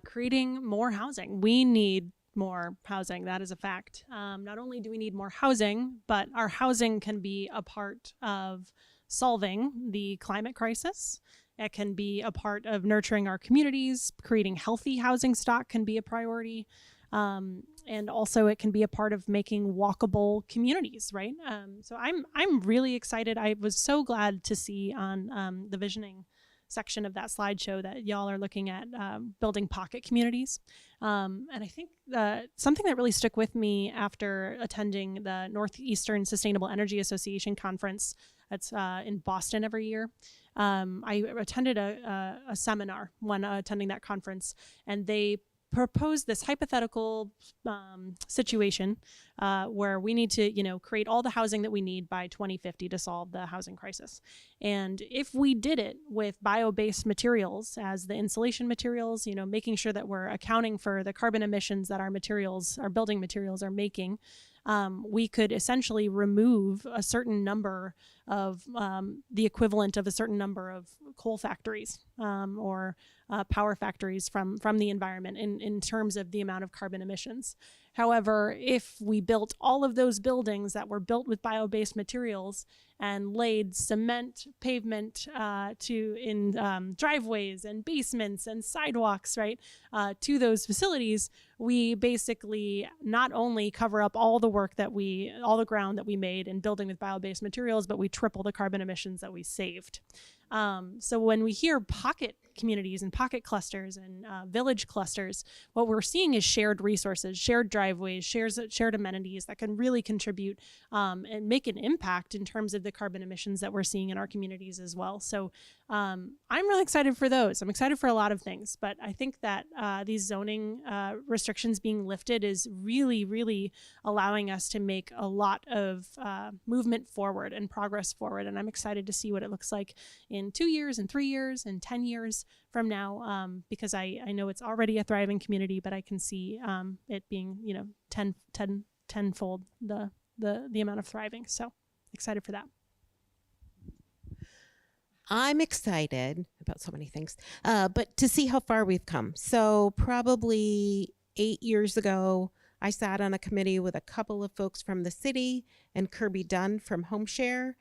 creating more housing. We need more housing. That is a fact. Not only do we need more housing, but our housing can be a part of solving the climate crisis. It can be a part of nurturing our communities. Creating healthy housing stock can be a priority. And also it can be a part of making walkable communities, right? So I'm really excited. I was so glad to see on the visioning section of that slideshow that y'all are looking at building pocket communities. And I think something that really stuck with me after attending the Northeastern Sustainable Energy Association conference that's in Boston every year. I attended a seminar when attending that conference, and they proposed this hypothetical situation where we need to, create all the housing that we need by 2050 to solve the housing crisis. And if we did it with bio-based materials as the insulation materials, making sure that we're accounting for the carbon emissions that our building materials are making, we could essentially remove a certain number of the equivalent of a certain number of coal factories or power factories from the environment in terms of the amount of carbon emissions. However, if we built all of those buildings that were built with bio-based materials and laid cement pavement in driveways and basements and sidewalks, right, to those facilities, we basically not only cover up all the ground that we made in building with bio-based materials, but we triple the carbon emissions that we saved. So when we hear pocket communities and pocket clusters and village clusters, what we're seeing is shared resources, shared driveways, shared amenities that can really contribute and make an impact in terms of the carbon emissions that we're seeing in our communities as well. So I'm really excited for those. I'm excited for a lot of things, but I think that these zoning restrictions being lifted is really, really allowing us to make a lot of movement forward and progress forward. And I'm excited to see what it looks like in 2 years and 3 years and 10 years from now, because I know it's already a thriving community, but I can see it being, tenfold the amount of thriving. So excited for that. I'm excited about so many things, but to see how far we've come. So probably 8 years ago, I sat on a committee with a couple of folks from the city and Kirby Dunn from HomeShare.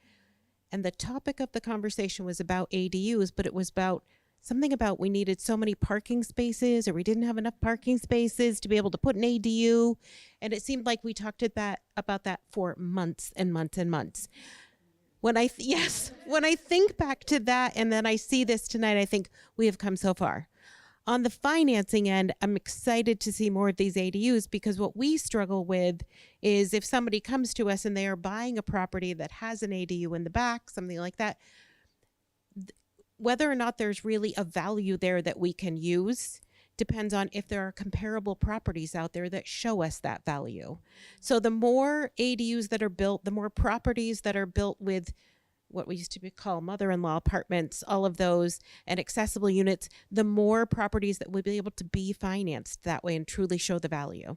And the topic of the conversation was about ADUs, but it was about something about we needed so many parking spaces, or we didn't have enough parking spaces to be able to put an ADU. And it seemed like we talked about that for months and months and months. When I think back to that and then I see this tonight, I think we have come so far. On the financing end, I'm excited to see more of these ADUs, because what we struggle with is if somebody comes to us and they are buying a property that has an ADU in the back, something like that, whether or not there's really a value there that we can use depends on if there are comparable properties out there that show us that value. So the more ADUs that are built, the more properties that are built with what we used to call mother-in-law apartments, all of those, and accessible units, the more properties that will be able to be financed that way and truly show the value.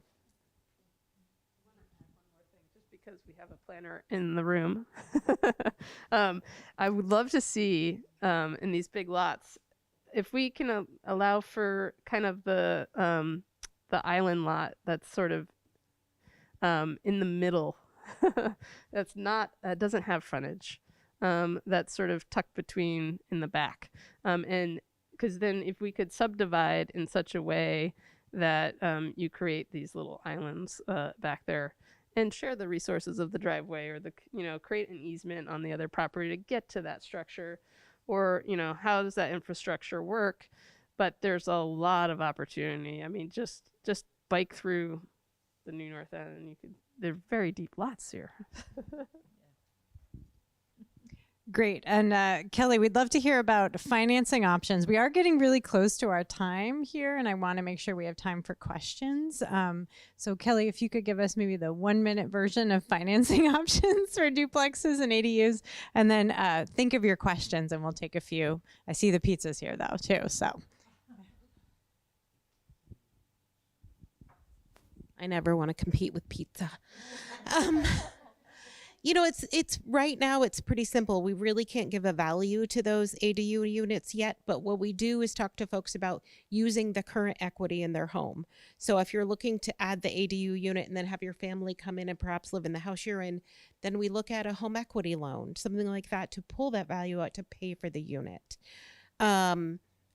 Just because we have a planner in the room, I would love to see in these big lots, if we can allow for kind of the island lot that's sort of in the middle, that doesn't have frontage. That's sort of tucked between in the back. And because then if we could subdivide in such a way that you create these little islands back there and share the resources of the driveway, or create an easement on the other property to get to that structure, or, how does that infrastructure work? But there's a lot of opportunity. I mean, just bike through the New North End and they're very deep lots here. Great. And Kelly, we'd love to hear about financing options. We are getting really close to our time here, and I want to make sure we have time for questions. So Kelly, if you could give us maybe the 1-minute version of financing options for duplexes and ADUs, and then think of your questions and we'll take a few. I see the pizzas here though too, so. I never want to compete with pizza. It's right now it's pretty simple. We really can't give a value to those ADU units yet, but what we do is talk to folks about using the current equity in their home. So if you're looking to add the ADU unit and then have your family come in and perhaps live in the house you're in, then we look at a home equity loan, something like that, to pull that value out to pay for the unit.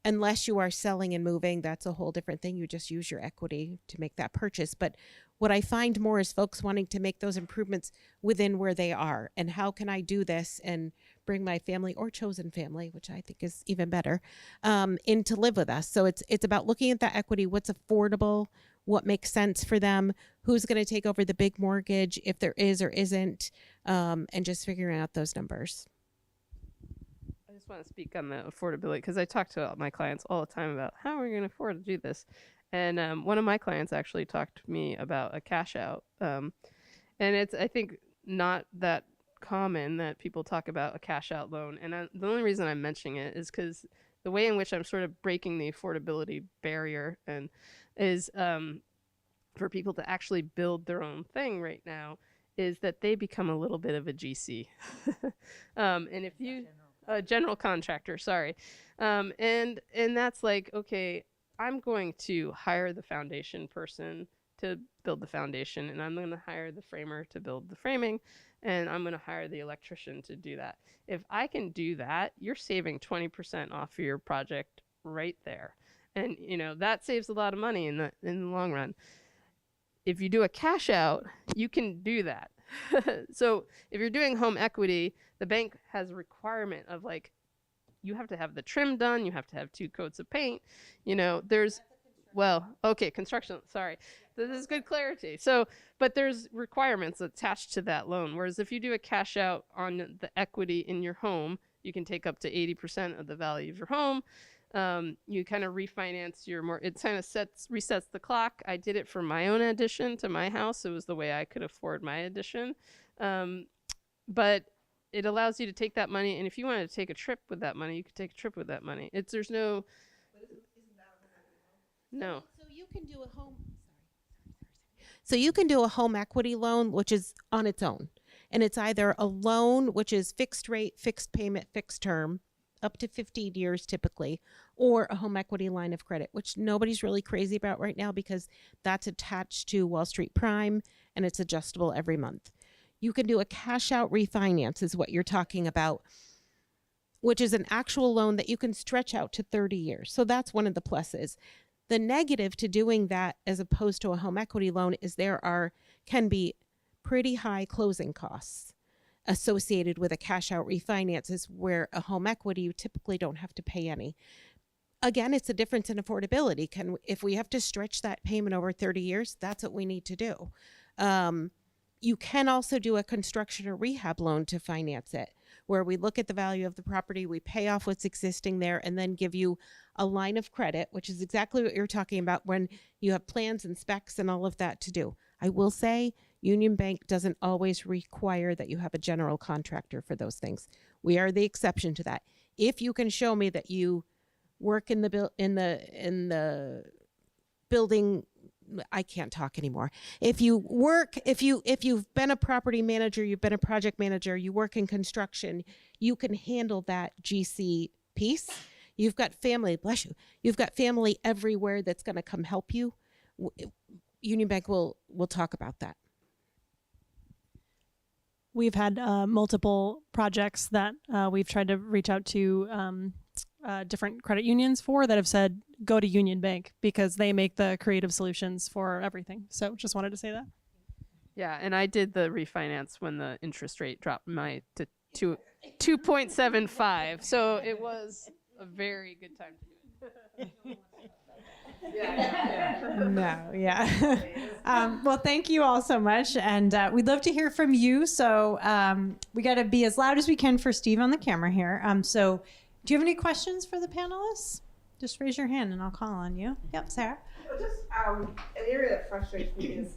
Unless you are selling and moving, that's a whole different thing. You just use your equity to make that purchase. But what I find more is folks wanting to make those improvements within where they are. And how can I do this and bring my family or chosen family, which I think is even better, in to live with us. So it's about looking at that equity, what's affordable, what makes sense for them, who's going to take over the big mortgage, if there is or isn't, and just figuring out those numbers. I just want to speak on the affordability because I talk to my clients all the time about how are we going to afford to do this. And one of my clients actually talked to me about a cash out. And it's, I think, not that common that people talk about a cash out loan. And the only reason I'm mentioning it is because the way in which I'm sort of breaking the affordability barrier and is for people to actually build their own thing right now is that they become a little bit of a GC. And if you... a general contractor, sorry. And that's like, okay, I'm going to hire the foundation person to build the foundation, and I'm going to hire the framer to build the framing, and I'm going to hire the electrician to do that. If I can do that, you're saving 20% off of your project right there. And, that saves a lot of money in the long run. If you do a cash out, you can do that. So if you're doing home equity, the bank has a requirement of like, you have to have the trim done. You have to have 2 coats of paint. Construction, sorry. This is good clarity. So, but there's requirements attached to that loan. Whereas if you do a cash out on the equity in your home, you can take up to 80% of the value of your home. You kind of refinance it kind of resets the clock. I did it for my own addition to my house. It was the way I could afford my addition. But it allows you to take that money, and if you wanted to take a trip with that money, you could take a trip with that money. There's no. No. So you can do a home. So you can do a home equity loan, which is on its own, and it's either a loan, which is fixed rate, fixed payment, fixed term, up to 15 years typically, or a home equity line of credit, which nobody's really crazy about right now because that's attached to Wall Street Prime and it's adjustable every month. You can do a cash out refinance is what you're talking about, which is an actual loan that you can stretch out to 30 years. So that's one of the pluses. The negative to doing that as opposed to a home equity loan is can be pretty high closing costs associated with a cash out refinance, is where a home equity you typically don't have to pay any. Again, it's a difference in affordability. If we have to stretch that payment over 30 years, that's what we need to do. You can also do a construction or rehab loan to finance it, where we look at the value of the property, we pay off what's existing there, and then give you a line of credit, which is exactly what you're talking about when you have plans and specs and all of that to do. I will say Union Bank doesn't always require that you have a general contractor for those things. We are the exception to that. If you can show me that you work in the building, I can't talk anymore. If you've been a property manager, you've been a project manager, you work in construction, you can handle that GC piece. You've got family, bless you. You've got family everywhere that's going to come help you. Union Bank will talk about that. We've had multiple projects that we've tried to reach out to different credit unions for that have said, go to Union Bank because they make the creative solutions for everything. So just wanted to say that. Yeah, and I did the refinance when the interest rate dropped to 2.75. So it was a very good time to do it. Well, thank you all so much. And we'd love to hear from you. So we got to be as loud as we can for Steve on the camera here. So do you have any questions for the panelists? Just raise your hand and I'll call on you. Yep, Sarah. Just an area that frustrates me is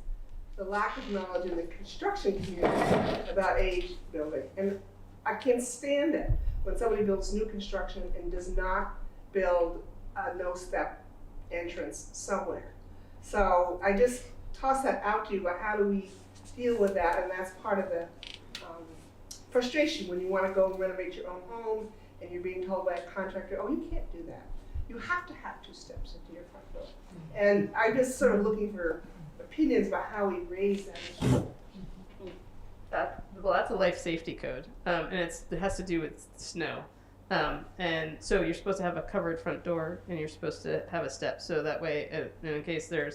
the lack of knowledge in the construction community about age building. And I can't stand it when somebody builds new construction and does not build a no-step entrance somewhere. So I just toss that out to you, but how do we deal with that? And that's part of the frustration when you want to go and renovate your own home and you're being told by a contractor, oh, you can't do that. You have to have 2 steps into your front door. And I'm just sort of looking for opinions about how we raise that issue. Well, that's a life safety code, and it has to do with snow. And so you're supposed to have a covered front door, and you're supposed to have a step, so that way, in case there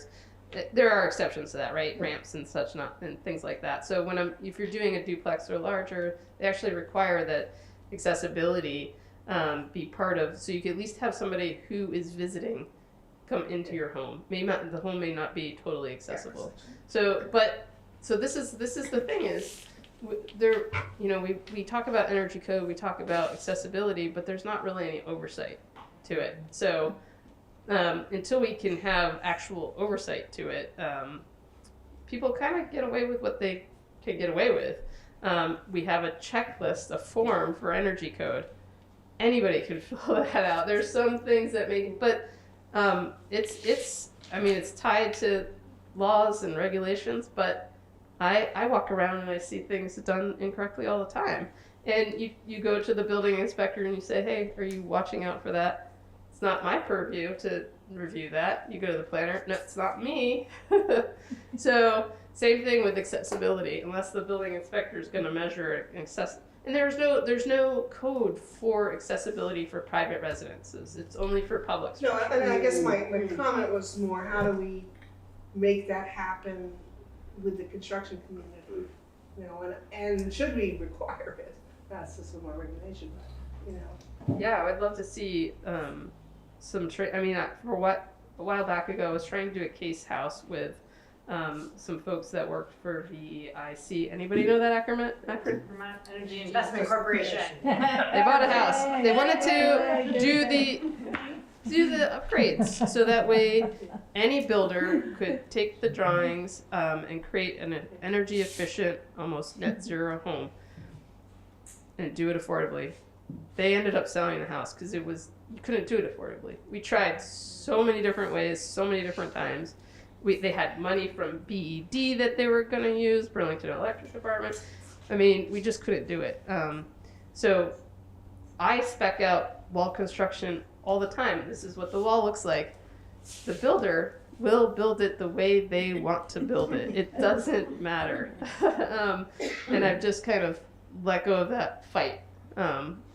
are exceptions to that, right? Ramps and such, and things like that. So if you're doing a duplex or larger, they actually require that accessibility be part of, so you can at least have somebody who is visiting come into your home. The home may not be totally accessible. So this is the thing is, we talk about energy code, we talk about accessibility, but there's not really any oversight to it. So until we can have actual oversight to it, people kind of get away with what they can get away with. We have a checklist, a form for energy code. Anybody can fill that out. There's some things that but it's tied to laws and regulations, but I walk around and I see things done incorrectly all the time. And you go to the building inspector and you say, hey, are you watching out for that? It's not my purview to review that. You go to the planner, no, it's not me. So same thing with accessibility, unless the building inspector is going to measure and there's no code for accessibility for private residences. It's only for public. No, and I guess my comment was more, how do we make that happen with the construction community? And should we require it? That's just some more regulation, but, Yeah, I would love to see some a while back ago, I was trying to do a case house with some folks that worked for VIC. Anybody know that acronym? Vermont Energy Investment Corporation. They bought a house. They wanted to do the upgrades, so that way any builder could take the drawings and create an energy efficient, almost net zero home and do it affordably. They ended up selling the house because you couldn't do it affordably. We tried so many different ways, so many different times. They had money from BED that they were going to use, Burlington Electric Department. I mean, we just couldn't do it. So I spec out wall construction all the time. This is what the wall looks like. The builder will build it the way they want to build it. It doesn't matter. And I've just kind of let go of that fight.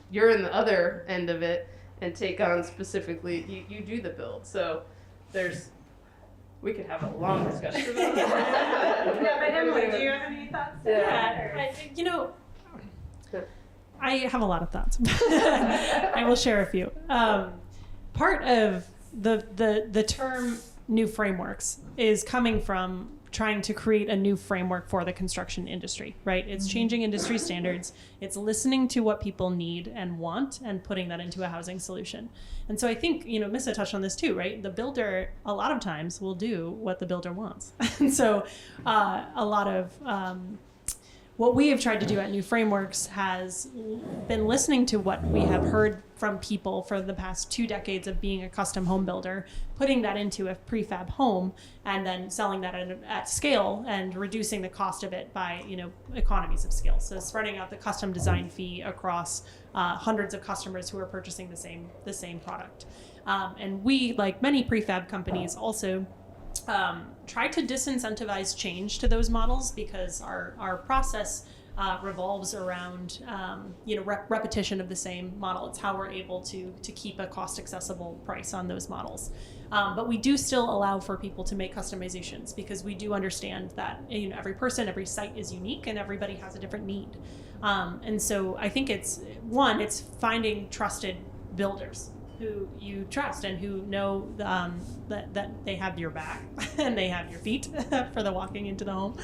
You're in the other end of it and take on specifically, you do the build. So we could have a long discussion about that. Yeah, but Emily, do you have any thoughts? I have a lot of thoughts. I will share a few. Part of the term new frameworks is coming from trying to create a new framework for the construction industry, right? It's changing industry standards. It's listening to what people need and want and putting that into a housing solution. And so I think, Missa touched on this too, right? The builder, a lot of times, will do what the builder wants. And so a lot of what we have tried to do at New Frameworks has been listening to what we have heard from people for the past 2 decades of being a custom home builder, putting that into a prefab home, and then selling that at scale and reducing the cost of it by economies of scale. So spreading out the custom design fee across hundreds of customers who are purchasing the same product. And we, like many prefab companies, also try to disincentivize change to those models because our process revolves around repetition of the same model. It's how we're able to keep a cost accessible price on those models. But we do still allow for people to make customizations because we do understand that every person, every site is unique and everybody has a different need. And so I think it's finding trusted builders who you trust and who know that they have your back and they have your feet for the walking into the home.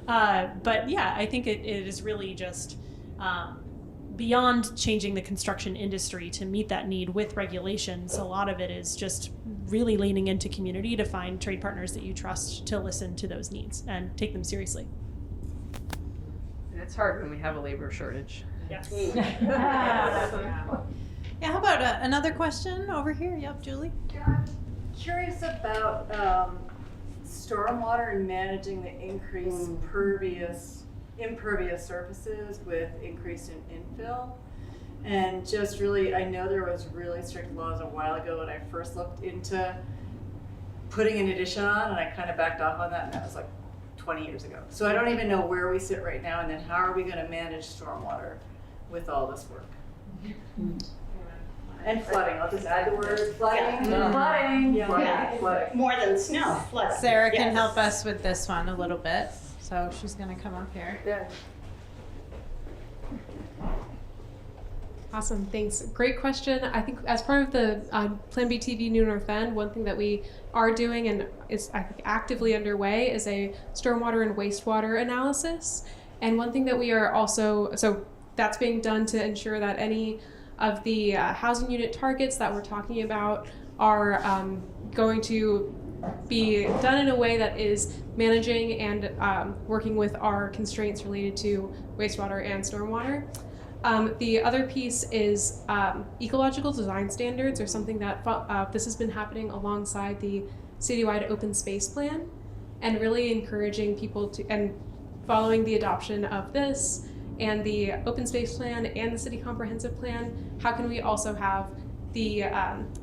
But yeah, I think it is really just beyond changing the construction industry to meet that need with regulations. A lot of it is just really leaning into community to find trade partners that you trust to listen to those needs and take them seriously. And it's hard when we have a labor shortage. Yes. Yeah, how about another question over here? Yep, Julie. Yeah, I'm curious about stormwater and managing the increased pervious impervious surfaces with increase in infill. And just really, I know there was really strict laws a while ago when I first looked into putting an addition on, and I kind of backed off on that, and that was like 20 years ago. So I don't even know where we sit right now, and then how are we going to manage stormwater with all this work? And flooding, I'll just add the word flooding. Yeah. Flooding. Yeah. Flooding. More than snow, flooding. Sarah can Yes. help us with this one a little bit. So she's going to come up here. Yeah. Awesome, thanks. Great question. I think as part of the Plan BTV New North End, one thing that we are doing and is I think actively underway is a stormwater and wastewater analysis. And one thing that we are also, so that's being done to ensure that any of the housing unit targets that we're talking about are going to be done in a way that is managing and working with our constraints related to wastewater and stormwater. The other piece is ecological design standards are something that this has been happening alongside the citywide open space plan, and really encouraging people to, and following the adoption of this and the open space plan and the city comprehensive plan, how can we also have the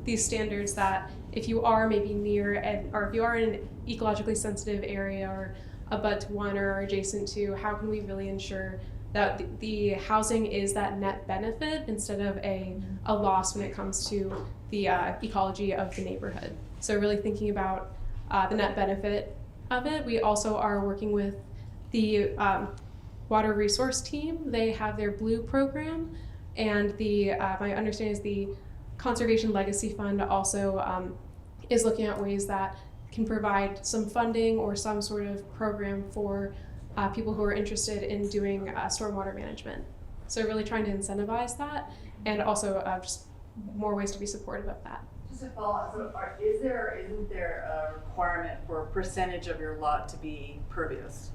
these standards that if you are maybe near or if you are in an ecologically sensitive area or abut to one or adjacent to, how can we really ensure that the housing is that net benefit instead of a loss when it comes to the ecology of the neighborhood. So really thinking about the net benefit of it. We also are working with the water resource team. They have their Blue program, and the my understanding is the Conservation Legacy Fund also is looking at ways that can provide some funding or some sort of program for people who are interested in doing stormwater management. So really trying to incentivize that, and also just more ways to be supportive of that. Just a follow-up, so isn't there a requirement for a percentage of your lot to be pervious?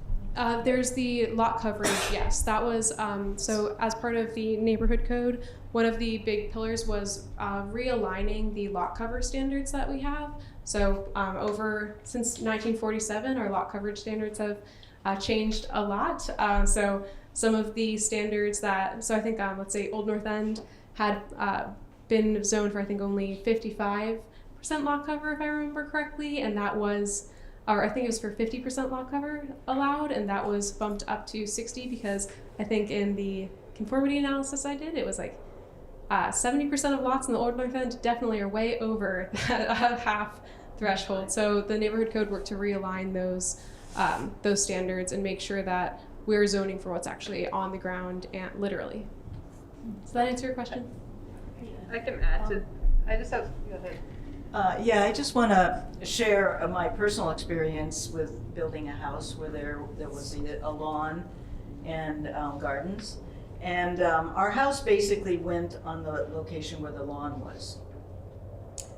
There's the lot coverage, yes. That was, so as part of the neighborhood code, one of the big pillars was realigning the lot coverage standards that we have. So since 1947, our lot coverage standards have changed a lot. So some of the standards that, so I think let's say Old North End had been zoned for I think only 55% lot cover if I remember correctly, and that was, or I think it was for 50% lot cover allowed, and that was bumped up to 60 because I think in the conformity analysis I did, it was like 70% of lots in the Old North End definitely are way over that half threshold. So the neighborhood code worked to realign those standards and make sure that we're zoning for what's actually on the ground and literally. Does that answer your question? I can add to, I just have, go ahead. Yeah, I just want to share my personal experience with building a house where there was a lawn and gardens. And our house basically went on the location where the lawn was.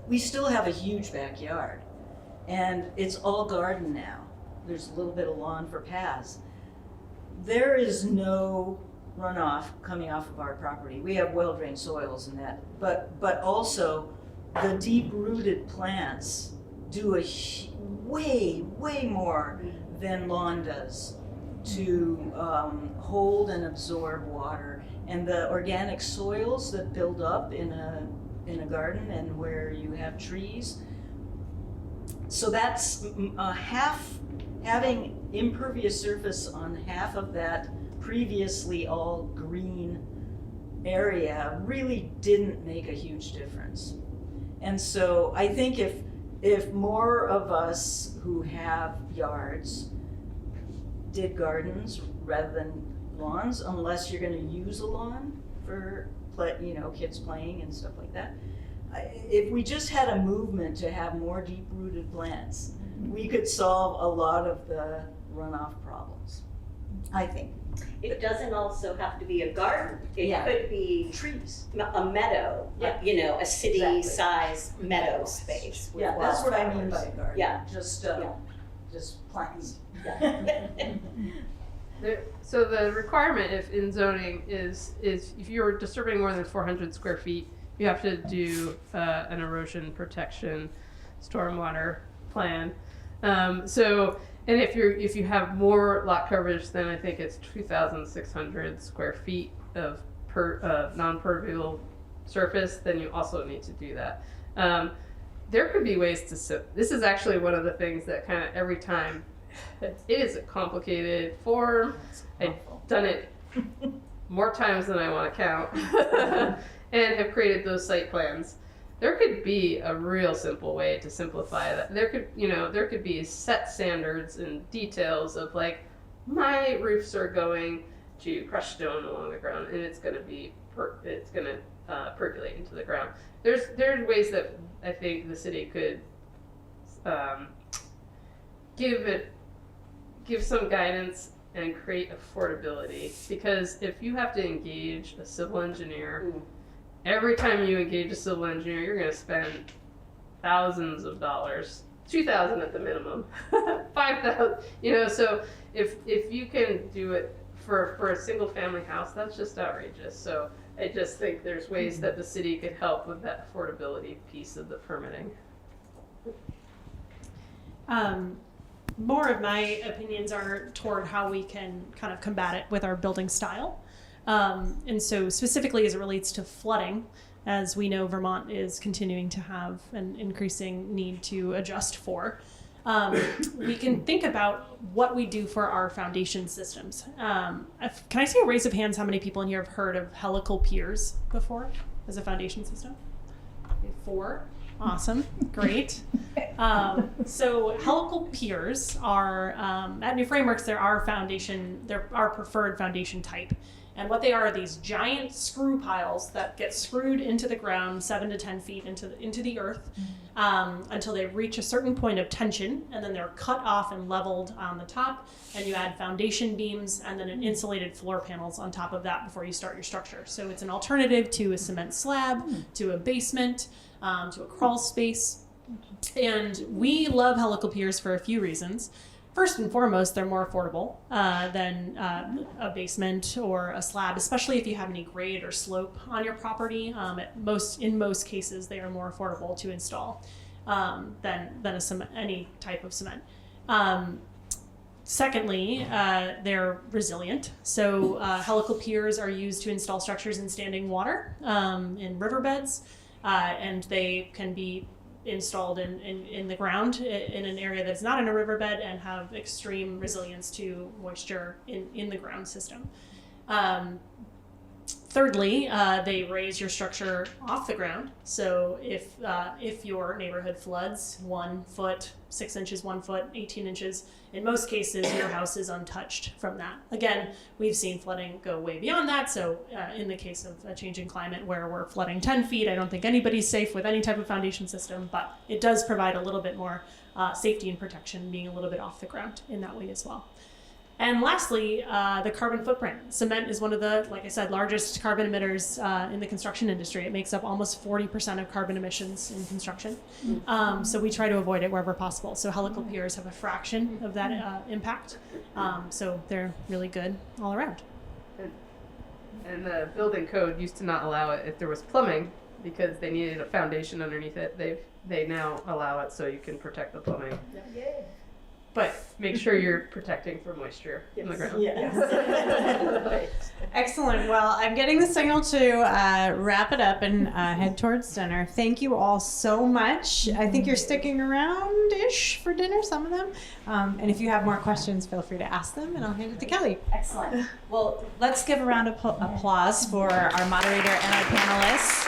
We still have a huge backyard, and it's all garden now. There's a little bit of lawn for paths. There is no runoff coming off of our property. We have well-drained soils and that, but also the deep-rooted plants do a way more than lawn does to hold and absorb water. And the organic soils that build up in a garden and where you have trees, so that's having impervious surface on half of that previously all green area really didn't make a huge difference. And so I think if more of us who have yards did gardens rather than lawns, unless you're going to use a lawn for kids playing and stuff like that, if we just had a movement to have more deep-rooted plants, we could solve a lot of the runoff problems, I think. It doesn't also have to be a garden. It could be trees, a meadow, a city-sized meadow space. with That's what I mean wildflowers. by a garden. Yeah. Just plants. So the requirement if in zoning is if you're disturbing more than 400 square feet, you have to do and stormwater plan. And if you have more lot coverage, then I think it's 2,600 square feet of non-permeable surface, then you also need to do that. There could be ways to this is actually one of the things that kind of every time, it is a complicated form. I've done it more times than I want to count and have created those site plans. There could be a real simple way to simplify that. There could be set standards and details of like, my roofs are going to crush stone along the ground, and it's going to percolate into the ground. There's ways that I think the city could give some guidance and create affordability, because if you have to engage a civil engineer, every time you engage a civil engineer, you're going to spend thousands of dollars, $2,000 at the minimum, $5,000. So if you can do it for a single family house, that's just outrageous. So I just think there's ways that the city could help with that affordability piece of the permitting. More of my opinions are toward how we can kind of combat it with our building style. And so specifically as it relates to flooding, as we know Vermont is continuing to have an increasing need to adjust for, we can think about what we do for our foundation systems. Can I see a raise of hands how many people in here have heard of helical piers before as a foundation system? 4. Awesome. Great. So helical piers are, at New Frameworks, they're our preferred foundation type. And what they are these giant screw piles that get screwed into the ground 7 to 10 feet into the earth until they reach a certain point of tension, and then they're cut off and leveled on the top, and you add foundation beams and then an insulated floor panels on top of that before you start your structure. So it's an alternative to a cement slab, to a basement, to a crawl space. And we love helical piers for a few reasons. First and foremost, they're more affordable than a basement or a slab, especially if you have any grade or slope on your property. In most cases, they are more affordable to install than any type of cement. Secondly, they're resilient. So helical piers are used to install structures in standing water in riverbeds, and they can be installed in the ground in an area that's not in a riverbed and have extreme resilience to moisture in the ground system. Thirdly, they raise your structure off the ground. So if your neighborhood floods 1 foot, 6 inches, 1 foot, 18 inches, in most cases your house is untouched from that. Again, we've seen flooding go way beyond that. So in the case of a changing climate where we're flooding 10 feet, I don't think anybody's safe with any type of foundation system, but it does provide a little bit more safety and protection, being a little bit off the ground in that way as well. And lastly, the carbon footprint. Cement is one of the, like I said, largest carbon emitters in the construction industry. It makes up almost 40% of carbon emissions in construction. So we try to avoid it wherever possible. So helical piers have a fraction of that impact. So they're really good all around. And the building code used to not allow it if there was plumbing, because they needed a foundation underneath it. They now allow it so you can protect the plumbing. Yay. But make sure you're protecting from moisture in the ground. Yes. Excellent. Well, I'm getting the signal to wrap it up and head towards dinner. Thank you all so much. I think you're sticking around-ish for dinner, some of them. And if you have more questions, feel free to ask them, and I'll hand it to Kelly. Excellent. Well, let's give a round of applause for our moderator and our panelists.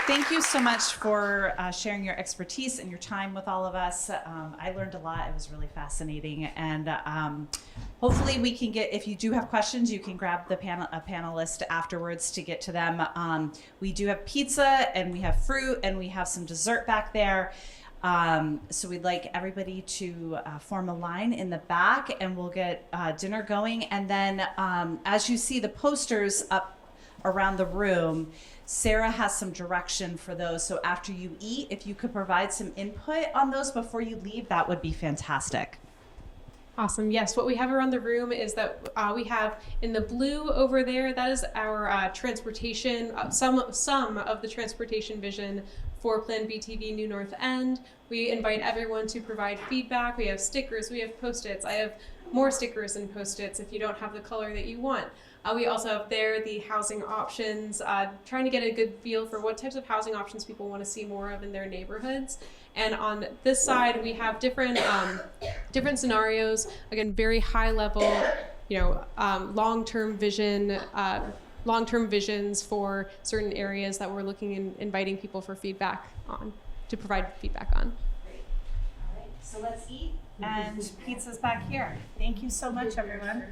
Thank you so much for sharing your expertise and your time with all of us. I learned a lot. It was really fascinating. And hopefully we can get, if you do have questions, you can grab a panelist afterwards to get to them. We do have pizza, and we have fruit, and we have some dessert back there. So we'd like everybody to form a line in the back, and we'll get dinner going. And then as you see the posters up around the room, Sarah has some direction for those. So after you eat, if you could provide some input on those before you leave, that would be fantastic. Awesome. Yes, what we have around the room is that we have in the blue over there, that is our transportation, some of the transportation vision for Plan BTV New North End. We invite everyone to provide feedback. We have stickers, we have Post-its. I have more stickers and Post-its if you don't have the color that you want. We also have there the housing options, trying to get a good feel for what types of housing options people want to see more of in their neighborhoods. And on this side, we have different scenarios. Again, very high level, long-term vision, long-term visions for certain areas that we're looking and inviting people for feedback on, to provide feedback on. Great. All right, so let's eat, and pizza's back here. Thank you so much, everyone.